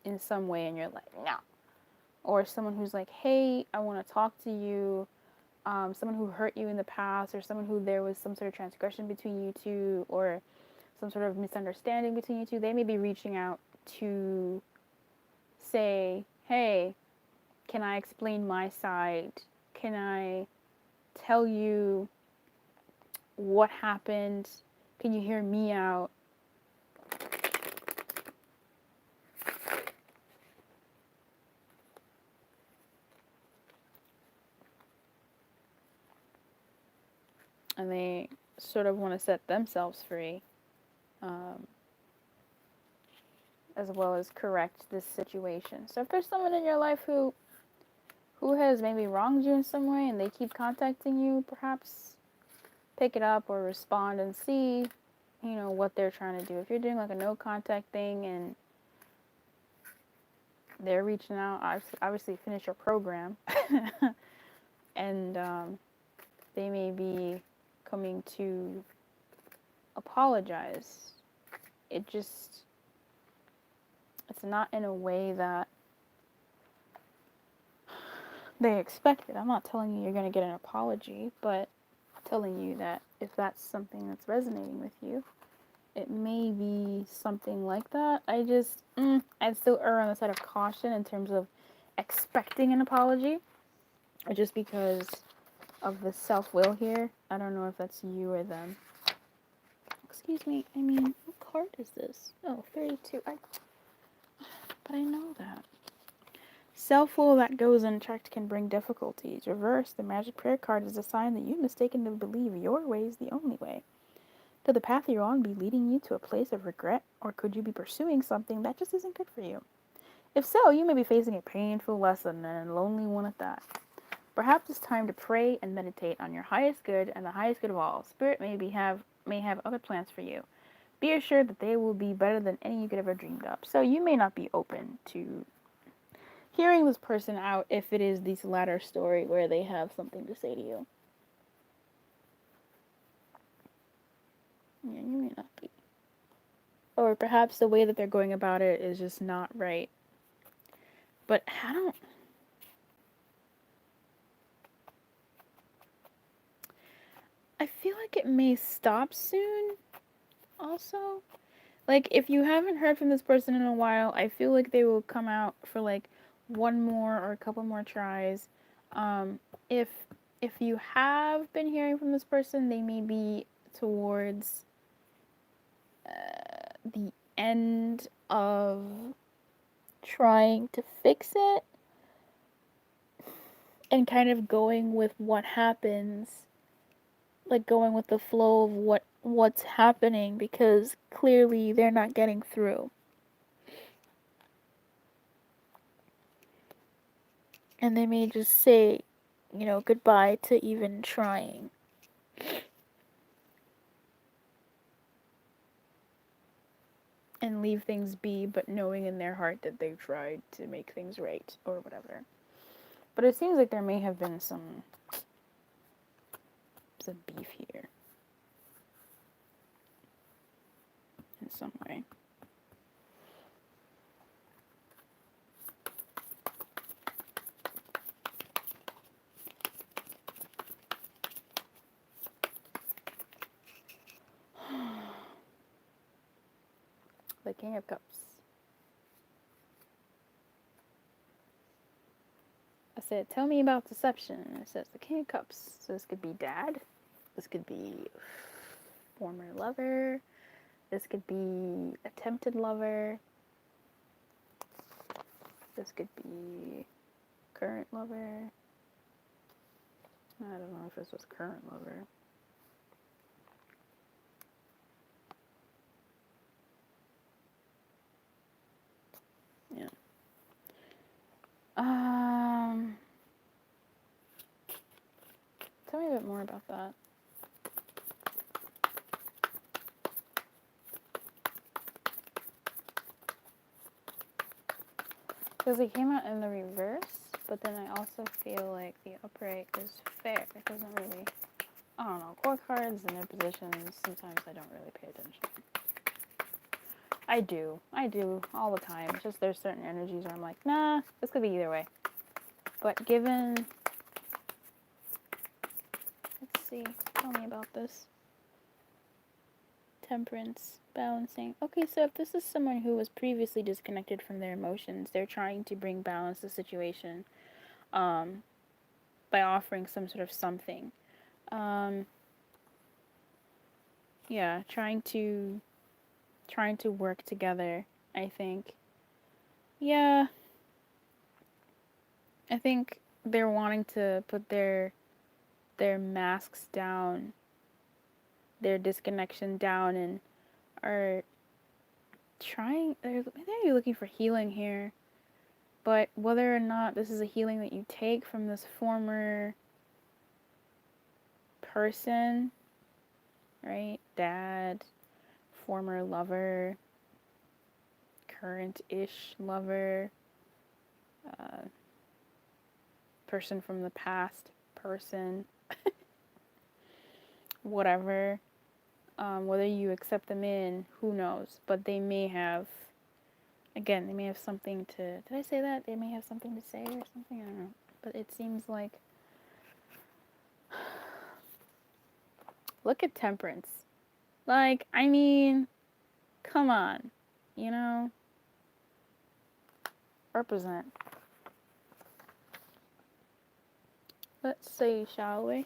in some way and you're like, no, or someone who's like, hey, I want to talk to you, someone who hurt you in the past, or someone who there was some sort of transgression between you two, or some sort of misunderstanding between you two, they may be reaching out to say, hey, can I explain my side? Can I tell you what happened? Can you hear me out? And they sort of want to set themselves free, as well as correct this situation. So if there's someone in your life who has maybe wronged you in some way and they keep contacting you, perhaps pick it up or respond and see, what they're trying to do. If you're doing like a no contact thing and they're reaching out, obviously finish your program. And they may be coming to apologize. It's not in a way that they expect it. I'm not telling you you're going to get an apology, but telling you that if that's something that's resonating with you, it may be something like that. I'd still err on the side of caution in terms of expecting an apology, just because of the self-will here. I don't know if that's you or them. excuse me. I mean, what card is this? Oh, 32. But I know that. Self-will that goes unchecked can bring difficulties. Reverse, the magic prayer card is a sign that you mistakenly believe your way is the only way. Could the path you're on be leading you to a place of regret, or could you be pursuing something that just isn't good for you? If so, you may be facing a painful lesson and a lonely one at that. Perhaps it's time to pray and meditate on your highest good and the highest good of all. Spirit may have other plans for you. Be assured that they will be better than any you could ever dreamed up. So you may not be open to hearing this person out if it is this latter story where they have something to say to you. Yeah, you may not be. Or perhaps the way that they're going about it is just not right. But I feel like it may stop soon, also. Like, if you haven't heard from this person in a while, I feel like they will come out for, like, one more or a couple more tries. If you have been hearing from this person, they may be towards the end of trying to fix it and kind of going with what happens, like going with the flow of what's happening, because clearly they're not getting through. And they may just say, goodbye to even trying. And leave things be, but knowing in their heart that they've tried to make things right or whatever. But it seems like there may have been some beef here in some way. The King of Cups. I said, tell me about deception. And it says the King of Cups. So this could be dad. This could be former lover. This could be attempted lover. This could be current lover. I don't know if this was current lover. Yeah. Tell me a bit more about that. Because it came out in the reverse, but then I also feel like the upright is fair. It doesn't really, I don't know, core cards and their positions, sometimes I don't really pay attention. I do all the time. It's just there's certain energies where I'm like, nah, this could be either way. But given, let's see, tell me about this. Temperance, balancing. Okay, so if this is someone who was previously disconnected from their emotions, they're trying to bring balance to the situation by offering some sort of something. Yeah, trying to work together, I think. Yeah. I think they're wanting to put their masks down, their disconnection down, and are trying, they're looking for healing here. But whether or not this is a healing that you take from this former person, right? Dad, former lover, current-ish lover, person from the past, person, whatever. Whether you accept them in, who knows? But they may have, again, they may have something to, did I say that? They may have something to say or something? I don't know. But it seems like, look at Temperance. Like, I mean, come on, represent. Let's see, shall we?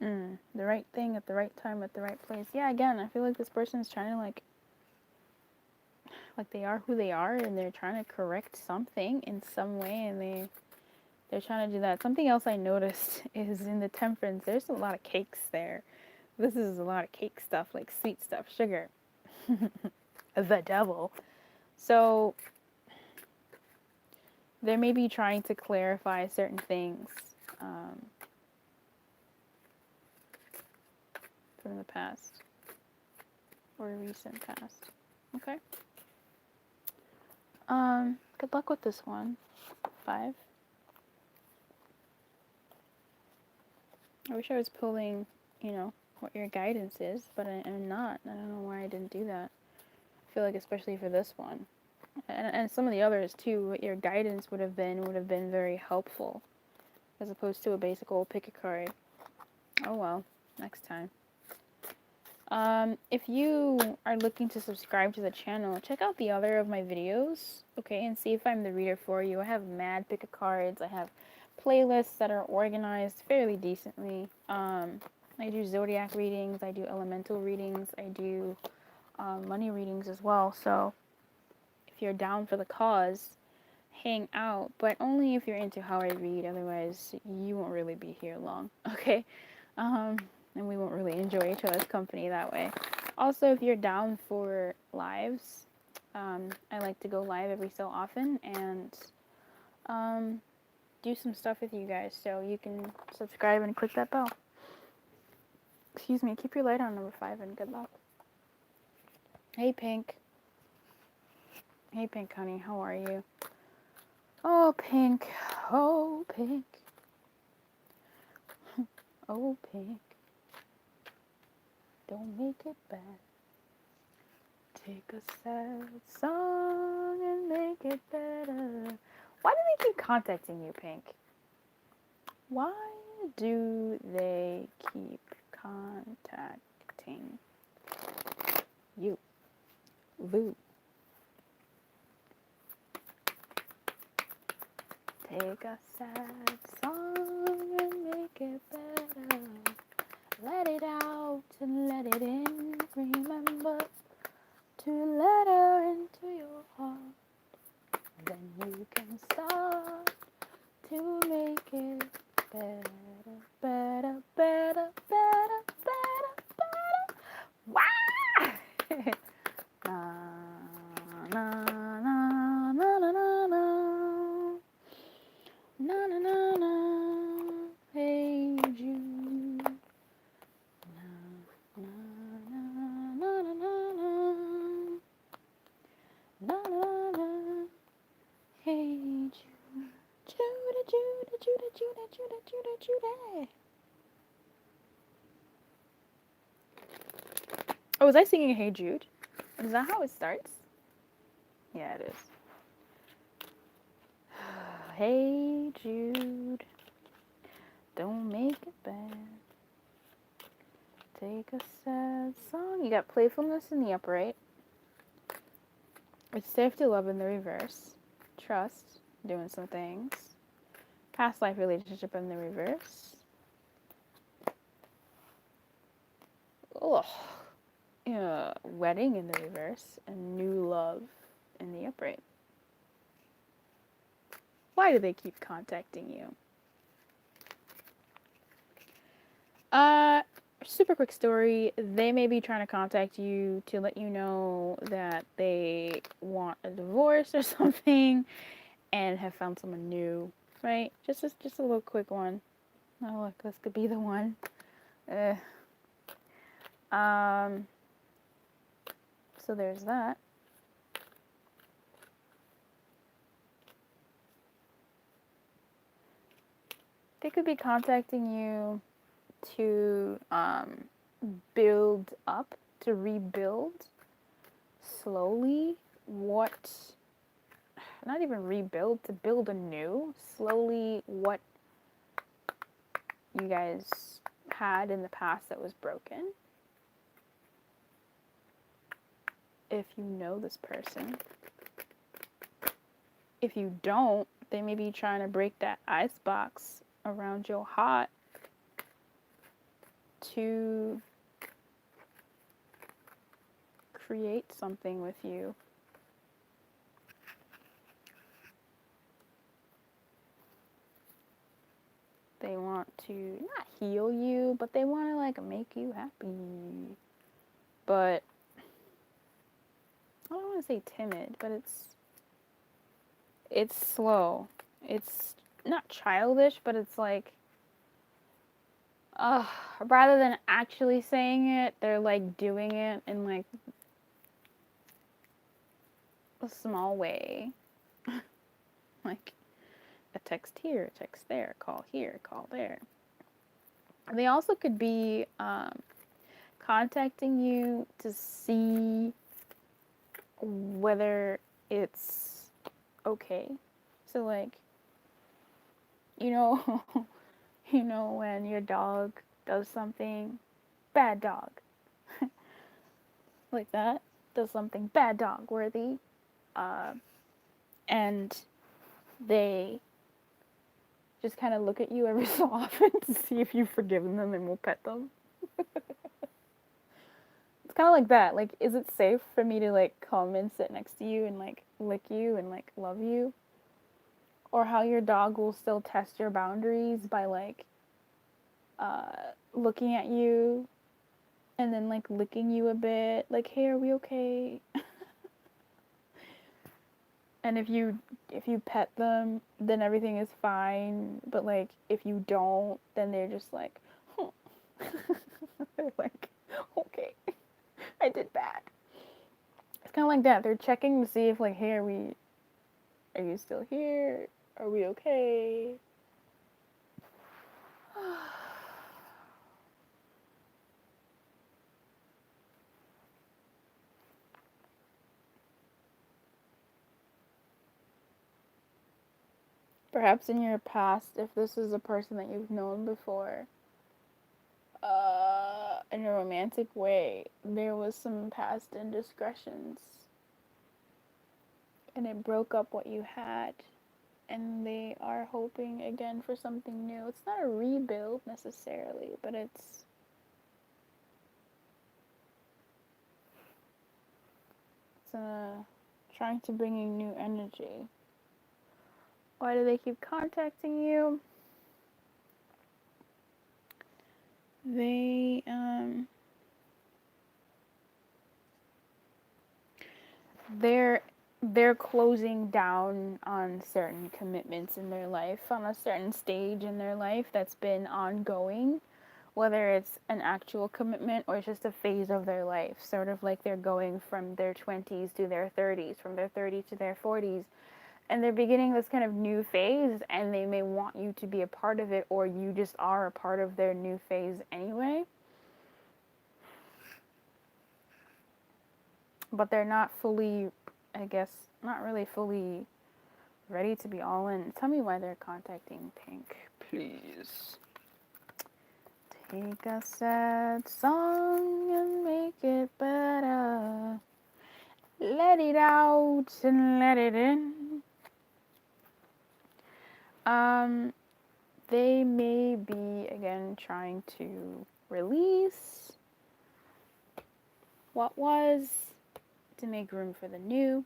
The right thing at the right time at the right place. Yeah, again, I feel like this person is trying to like they are who they are, and they're trying to correct something in some way, and they're trying to do that. Something else I noticed is in the temperance, there's a lot of cakes there. This is a lot of cake stuff, like sweet stuff, sugar. The devil. So they may be trying to clarify certain things from the past or recent past. Okay. Good luck with this one. 5. I wish I was pulling, what your guidance is, but I'm not. I don't know why I didn't do that. I feel like especially for this one. And some of the others too, what your guidance would have been very helpful. As opposed to a basic old pick a card. Oh well, next time. If you are looking to subscribe to the channel, check out the other of my videos, okay, and see if I'm the reader for you. I have mad pick a cards. I have playlists that are organized fairly decently. I do zodiac readings. I do elemental readings. I do money readings as well. So if you're down for the cause, hang out, but only if you're into how I read. Otherwise, you won't really be here long, okay? And we won't really enjoy each other's company that way. Also, if you're down for lives, I like to go live every so often and do some stuff with you guys. So you can subscribe and click that bell. Excuse me, keep your light on, number 5, and good luck. Hey, Pink. Hey, Pink, honey, how are you? Oh, Pink. Oh, Pink. Oh, Pink. Don't make it bad. Take a sad song and make it better. Why do they keep contacting you, Pink? Why do they keep contacting you? Lou. Take a sad song and make it better. Let it out and let it in. Remember to let her into your heart. Then you can start to make it better, better, better, better, better, better. Wow! Na na na na na na na na na na na. Hey Jude. Na na na na na na na na na. Hey Jude. Jude, Jude, Jude, Jude, Jude, Jude, Jude. Oh, was I singing Hey Jude? Is that how it starts? Yeah, it is. Hey Jude, don't make it bad. Take a sad song. You got playfulness in the upright. It's safe to love in the reverse. Trust, doing some things. Past life relationship in the reverse. Ugh. Yeah, wedding in the reverse. And new love in the upright. Why do they keep contacting you? Super quick story. They may be trying to contact you to let you know that they want a divorce or something and have found someone new, right? Just a little quick one. Oh, look, this could be the one. So there's that. They could be contacting you to build up, to rebuild slowly not even rebuild, to build anew slowly what you guys had in the past that was broken. If you know this person. If you don't, they may be trying to break that icebox around your heart. to create something with you. They want to not heal you, but they want to like make you happy. But I don't want to say timid, but it's slow. It's not childish, but it's like rather than actually saying it, they're like doing it in like a small way. Like a text here, a text there, call here, call there. They also could be contacting you to see whether it's okay. So like, you know, you know when your dog does something, bad dog, like that, does something bad dog worthy, and they just kind of look at you every so often to see if you've forgiven them and will pet them. It's kind of like that. Like, is it safe for me to like come and sit next to you and like lick you and like love you? Or how your dog will still test your boundaries by like looking at you and then like licking you a bit, like, hey, are we okay? And if you pet them, then everything is fine. But like if you don't, then they're just like, huh. They're like, okay, I did bad. It's kind of like that. They're checking to see if like, hey, are you still here? Are we okay? Perhaps in your past, if this is a person that you've known before, in a romantic way, there was some past indiscretions, and it broke up what you had, and they are hoping again for something new. It's not a rebuild necessarily, but it's trying to bring in new energy. Why do they keep contacting you? They're closing down on certain commitments in their life, on a certain stage in their life that's been ongoing, whether it's an actual commitment or just a phase of their life, sort of like they're going from their 20s to their 30s, from their 30s to their 40s, and they're beginning this kind of new phase, and they may want you to be a part of it, or you just are a part of their new phase anyway. But they're not fully, I guess, not really fully ready to be all in. Tell me why they're contacting Pink, please. Take a sad song and make it better. Let it out and let it in. They may be, again, trying to release what was to make room for the new.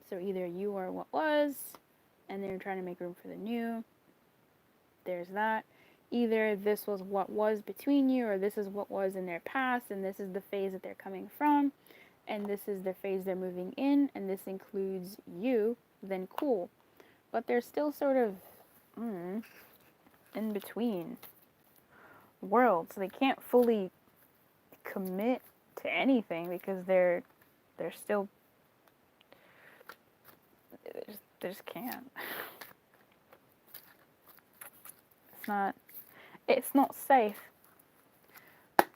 So either you are what was, and they're trying to make room for the new. There's that. Either this was what was between you, or this is what was in their past, and this is the phase that they're coming from, and this is the phase they're moving in, and this includes you, then cool. But they're still sort of in between worlds. They can't fully commit to anything because they're still, they just can't. It's not safe.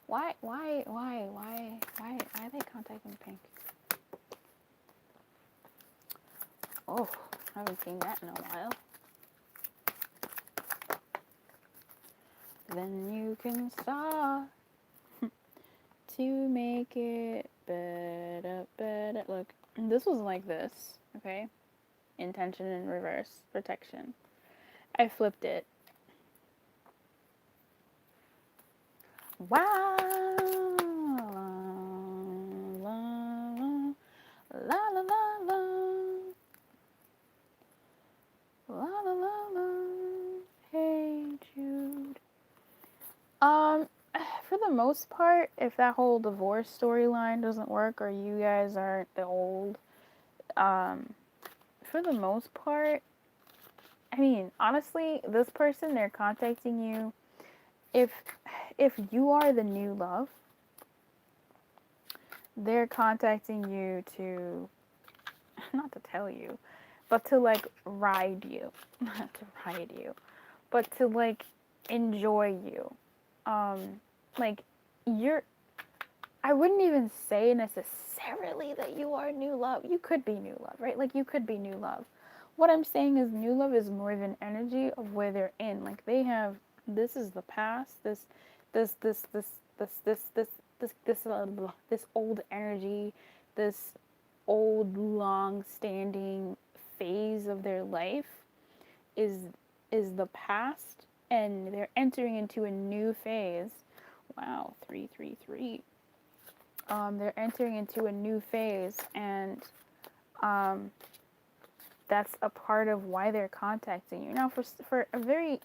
Why are they contacting Pink? Oh, I haven't seen that in a while. Then you can start to make it better. Look, this was like this, okay? Intention in reverse, protection. I flipped it. Wow. La la la la. La la la la. Hey Jude. Um, for the most part, if that whole divorce storyline doesn't work or you guys aren't the old, um, for the most part, I mean, honestly, this person, they're contacting you if you are the new love, they're contacting you to not to tell you, but to like ride you, not to ride you, but to like enjoy you. Um, like you're I wouldn't even say necessarily that you are new love. You could be new love, right? Like you could be new love. What I'm saying is new love is more of an energy of where they're in. Like they have this is the past, this this this this this this this old energy, this old long standing phase of their life is the past, and they're entering into a new phase. Wow, 333. They're entering into a new phase, and um, that's a part of why they're contacting you. Now, for a very,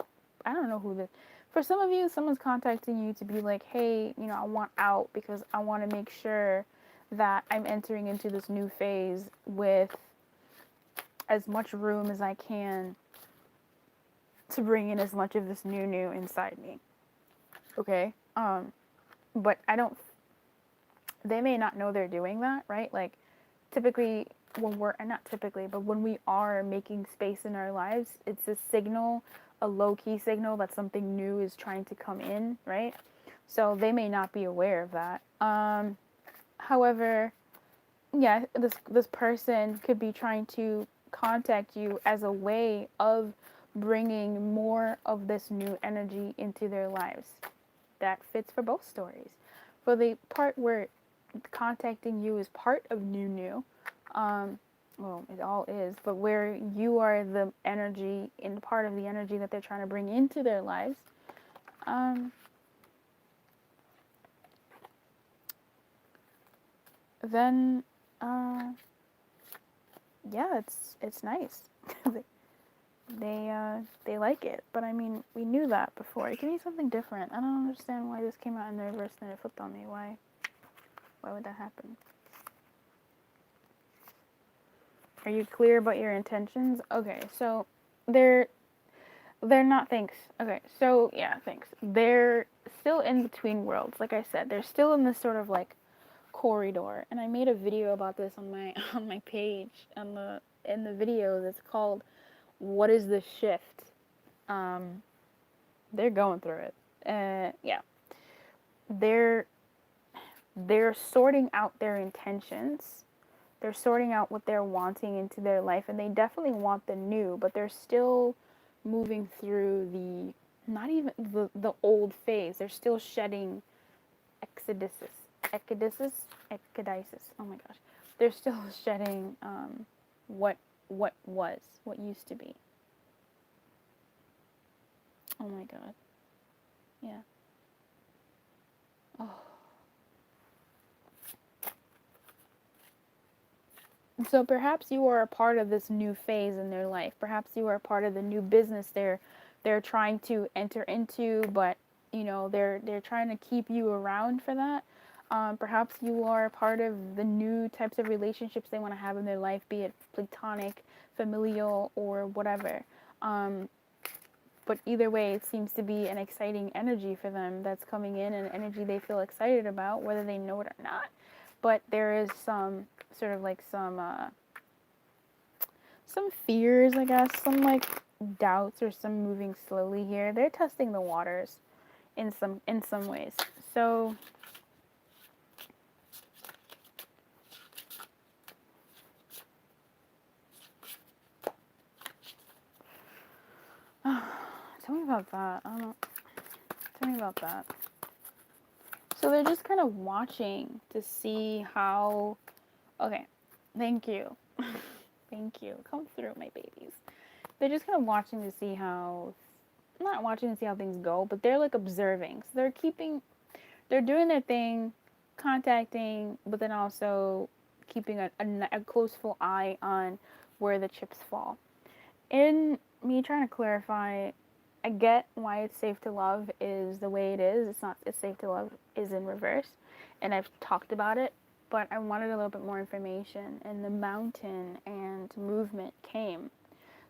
I don't know who this. For some of you, someone's contacting you to be like, hey, you know, I want out because I want to make sure that I'm entering into this new phase with as much room as I can to bring in as much of this new inside me. Okay? But I don't, they may not know they're doing that, right? Like, typically, when we're, and not typically, but when we are making space in our lives, it's a signal, a low key signal that something new is trying to come in, right? So they may not be aware of that. However, yeah, this person could be trying to contact you as a way of bringing more of this new energy into their lives. That fits for both stories. For the part where contacting you is part of new, well, it all is, but where you are the energy and part of the energy that they're trying to bring into their lives, then yeah, it's nice. They like it, but I mean, we knew that before. Give me something different. I don't understand why this came out in the reverse and it flipped on me. Why would that happen? Are you clear about your intentions? Okay, so they're not, thanks. Okay, so yeah, thanks. They're still in between worlds. Like I said, they're still in this sort of like corridor. And I made a video about this on my page in the video that's called "What is the Shift?" They're going through it. Yeah, they're sorting out their intentions. They're sorting out what they're wanting into their life, and they definitely want the new, but they're still moving through the not even the old phase. They're still shedding exodysis. Oh my gosh, they're still shedding what what used to be. Oh my god, yeah. Oh. So perhaps you are a part of this new phase in their life. Perhaps you are a part of the new business they're trying to enter into, but you know they're trying to keep you around for that. Perhaps you are a part of the new types of relationships they want to have in their life, be it platonic, familial, or whatever. But either way, it seems to be an exciting energy for them that's coming in, an energy they feel excited about, whether they know it or not. But there is some sort of like some fears, I guess, some like doubts or some moving slowly here. They're testing the waters in some ways. So tell me about that. I don't know. Tell me about that. So they're just kind of watching to see how. Okay, thank you. Thank you. Come through, my babies. They're just kind of watching to see how, not watching to see how things go, but they're like observing. So they're doing their thing, contacting, but then also keeping a close full eye on where the chips fall. In me trying to clarify, I get why it's safe to love is the way it is. It's not, it's safe to love is in reverse, and I've talked about it, but I wanted a little bit more information, and the mountain and movement came.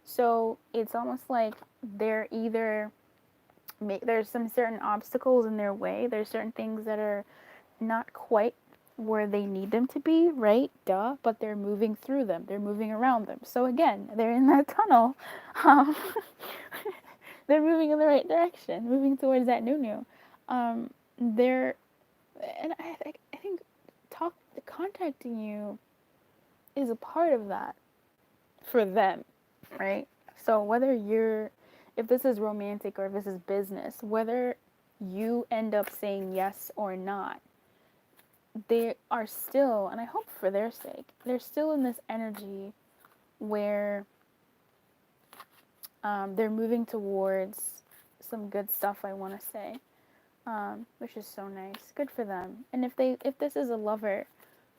So it's almost like they're either there's some certain obstacles in their way. There's certain things that are not quite where they need them to be, right? Duh. But they're moving through them. They're moving around them. So again, they're in that tunnel. Um, they're moving in the right direction, moving towards that new. They're, and I think contacting you is a part of that for them, right? So whether you're, if this is romantic or if this is business, whether you end up saying yes or not, they are still, and I hope for their sake, they're still in this energy where they're moving towards some good stuff, I want to say, which is so nice. Good for them. And if this is a lover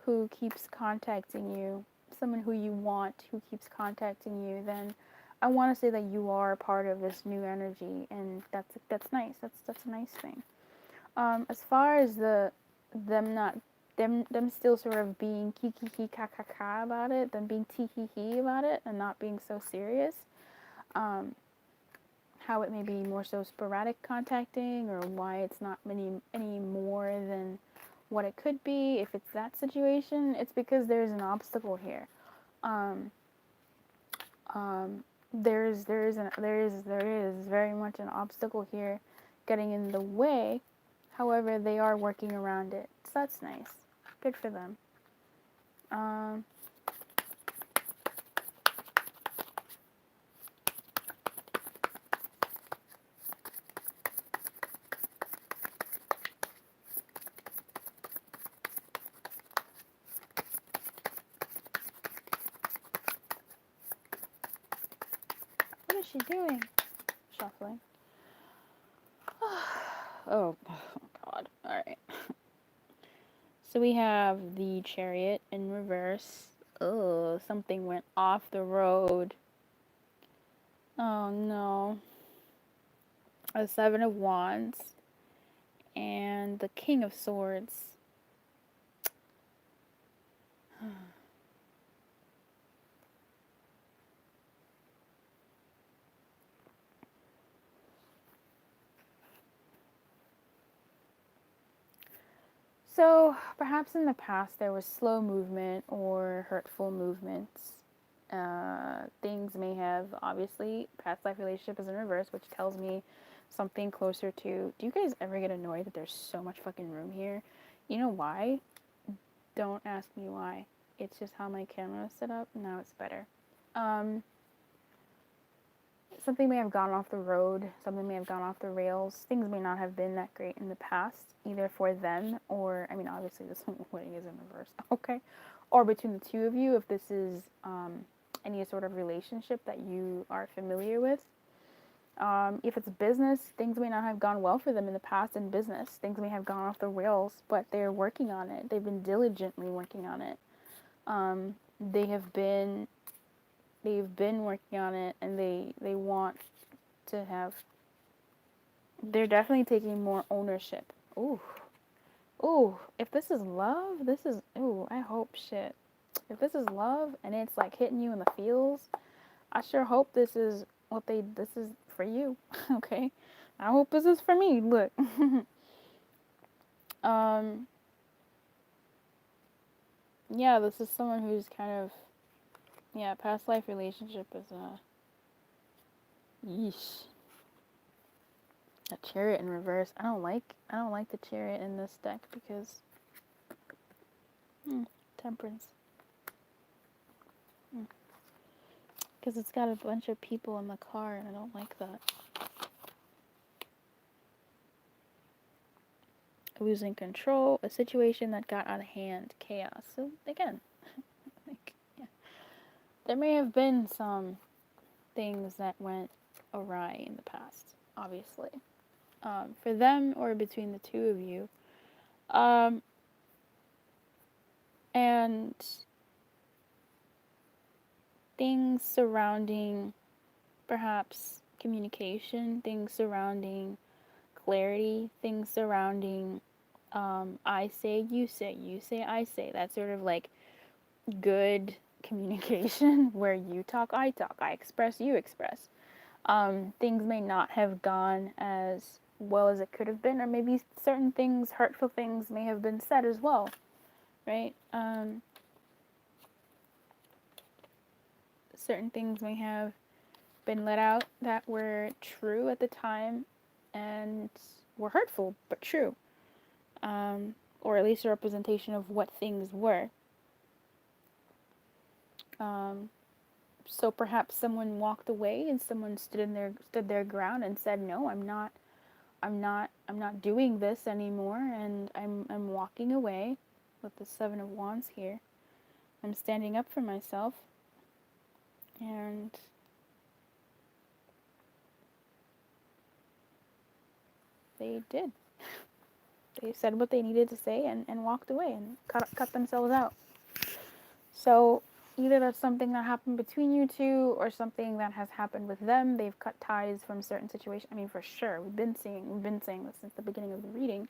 who keeps contacting you, someone who you want who keeps contacting you, then I want to say that you are a part of this new energy, and that's nice. That's a nice thing. As far as them not them still sort of being kiki ka ka ka about it, them being tee hee hee about it, and not being so serious. Um, how it may be more so sporadic contacting, or why it's not any more than what it could be. If it's that situation, it's because there's an obstacle here. Um, there is very much an obstacle here getting in the way. However, they are working around it. So that's nice. Good for them. What is she doing? Shuffling. Oh, God. Alright. So we have the Chariot in reverse. Oh, something went off the road. Oh, no. A Seven of Wands. And the King of Swords. So, perhaps in the past there was slow movement or hurtful movements. Things may have, obviously, past life relationship is in reverse, which tells me something closer to, do you guys ever get annoyed that there's so much fucking room here? You know why? Don't ask me why. It's just how my camera is set up. Now it's better. Something may have gone off the road, something may have gone off the rails, things may not have been that great in the past, either for them or, I mean, obviously this wedding is in reverse, okay? Or between the two of you, if this is any sort of relationship that you are familiar with. If it's business, things may not have gone well for them in the past in business. Things may have gone off the rails, but they're working on it. They've been diligently working on it. They've been working on it, and they want to have, they're definitely taking more ownership. Ooh, if this is love, this is, ooh, I hope shit. If this is love and it's like hitting you in the feels, I sure hope this is this is for you, okay? I hope this is for me, look. Yeah, this is someone who's kind of, yeah, past life relationship is, yeesh. A Chariot in reverse. I don't like the Chariot in this deck because Temperance. Because it's got a bunch of people in the car and I don't like that. Losing control, a situation that got out of hand, chaos. So again, like, yeah. There may have been some things that went awry in the past, obviously. For them or between the two of you, And things surrounding perhaps communication, things surrounding clarity, things surrounding I say, you say, I say. That sort of like good communication where you talk, I express, you express. Things may not have gone as well as it could have been, or maybe certain things, hurtful things, may have been said as well, right? Certain things may have been let out that were true at the time and were hurtful but true, or at least a representation of what things were. Um, so perhaps someone walked away and someone stood their ground and said, "No, I'm not doing this anymore, and I'm walking away." With the Seven of Wands here, I'm standing up for myself, and they did. They said what they needed to say and walked away and cut themselves out. So either that's something that happened between you two or something that has happened with them. They've cut ties from certain situations. I mean, for sure, we've been saying this since the beginning of the reading.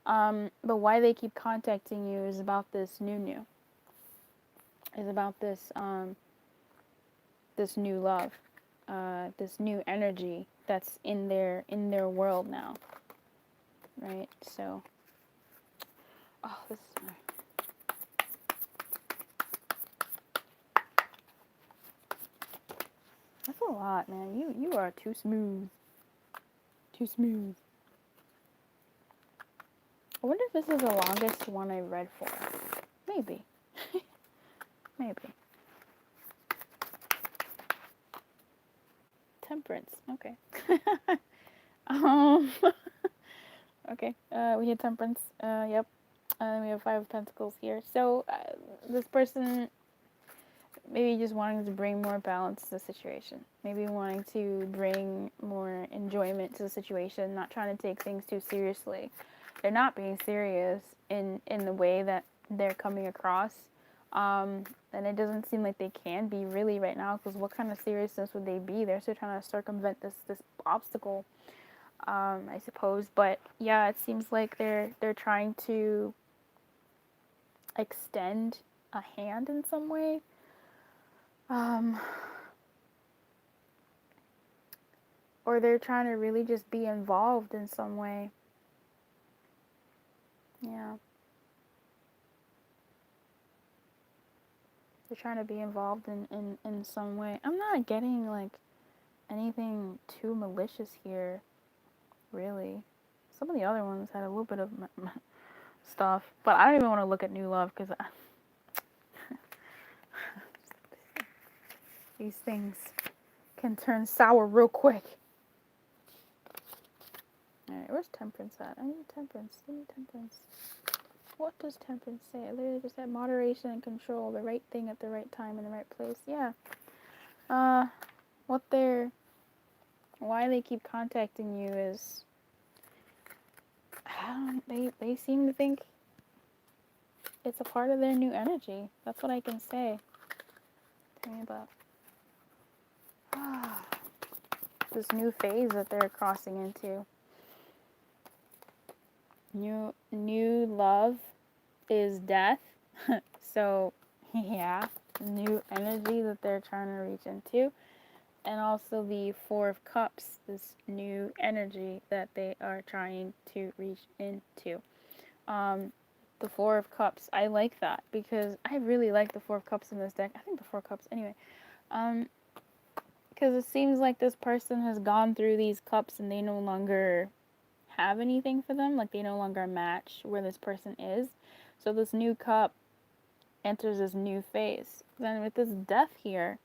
But why they keep contacting you is about this new, is about this new love, this new energy that's in their world now, right? So, oh, this is my. That's a lot, man. You are too smooth. Too smooth. I wonder if this is the longest one I've read for. Maybe. Maybe. Temperance. Okay. um. Okay. We hit temperance. Yep. We have Five of Pentacles here. So this person maybe just wanting to bring more balance to the situation. Maybe wanting to bring more enjoyment to the situation. Not trying to take things too seriously. They're not being serious in the way that they're coming across. And it doesn't seem like they can be really right now, because what kind of seriousness would they be? They're still trying to circumvent this obstacle, I suppose. But yeah, it seems like they're trying to extend a hand in some way. Or they're trying to really just be involved in some way. Yeah. They're trying to be involved in some way. I'm not getting like anything too malicious here, really. Some of the other ones had a little bit of stuff, but I don't even want to look at new love because these things can turn sour real quick. Alright, where's temperance at? I need temperance. Give me temperance. What does temperance say? I literally just said moderation and control, the right thing at the right time in the right place. Yeah. Why they keep contacting you is, they seem to think it's a part of their new energy. That's what I can say. Tell me about this new phase that they're crossing into. New love is death. So, yeah, new energy that they're trying to reach into. And also the Four of Cups, this new energy that they are trying to reach into. The Four of Cups, I like that because I really like the Four of Cups in this deck. I think the Four of Cups, anyway. Because it seems like this person has gone through these cups and they no longer have anything for them. Like they no longer match where this person is. So this new cup enters this new phase. Then with this death here,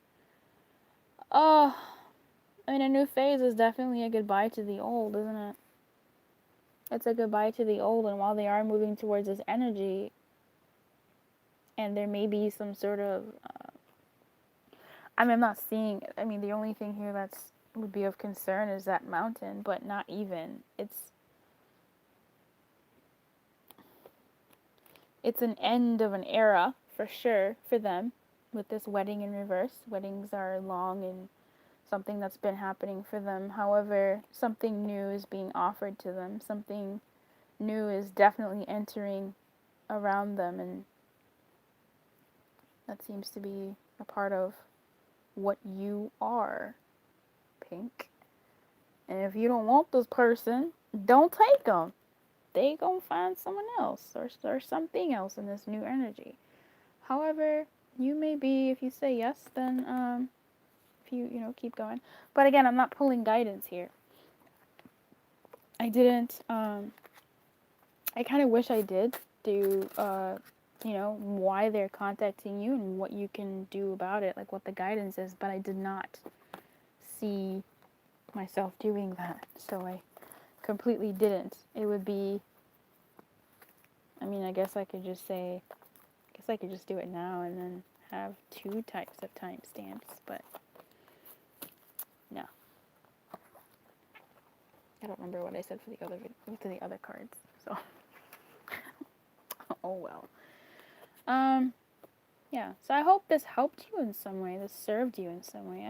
I mean, a new phase is definitely a goodbye to the old, isn't it? It's a goodbye to the old, and while they are moving towards this energy, and there may be some sort of, I mean, I'm not seeing, I mean, the only thing here that's would be of concern is that mountain, but not even. It's, it's an end of an era for sure for them with this wedding in reverse. Weddings are long and something that's been happening for them. However, something new is being offered to them. Something new is definitely entering around them, and that seems to be a part of what you are, Pink. And if you don't want this person, don't take them. They gonna find someone else or something else in this new energy. However, you may be, if you say yes, then if you know, keep going. But again, I'm not pulling guidance here. I didn't. I kind of wish I did do. You know, why they're contacting you and what you can do about it, like what the guidance is. But I did not see myself doing that, so I completely didn't. It would be. I mean, I guess I could just say. I guess I could just do it now and then have 2 types of timestamps, but no. I don't remember what I said for the other cards. So, oh well. Yeah. So I hope this helped you in some way. This served you in some way.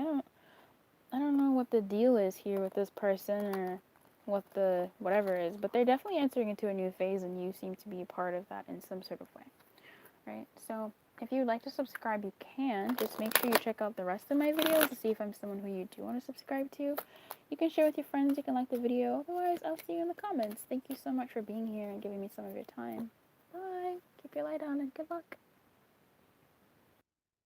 I don't know what the deal is here with this person or what the whatever is, but they're definitely entering into a new phase, and you seem to be a part of that in some sort of way, right? So if you'd like to subscribe, you can. Just make sure you check out the rest of my videos to see if I'm someone who you do want to subscribe to. You can share with your friends. You can like the video. Otherwise, I'll see you in the comments. Thank you so much for being here and giving me some of your time. Bye. Keep your light on and good luck.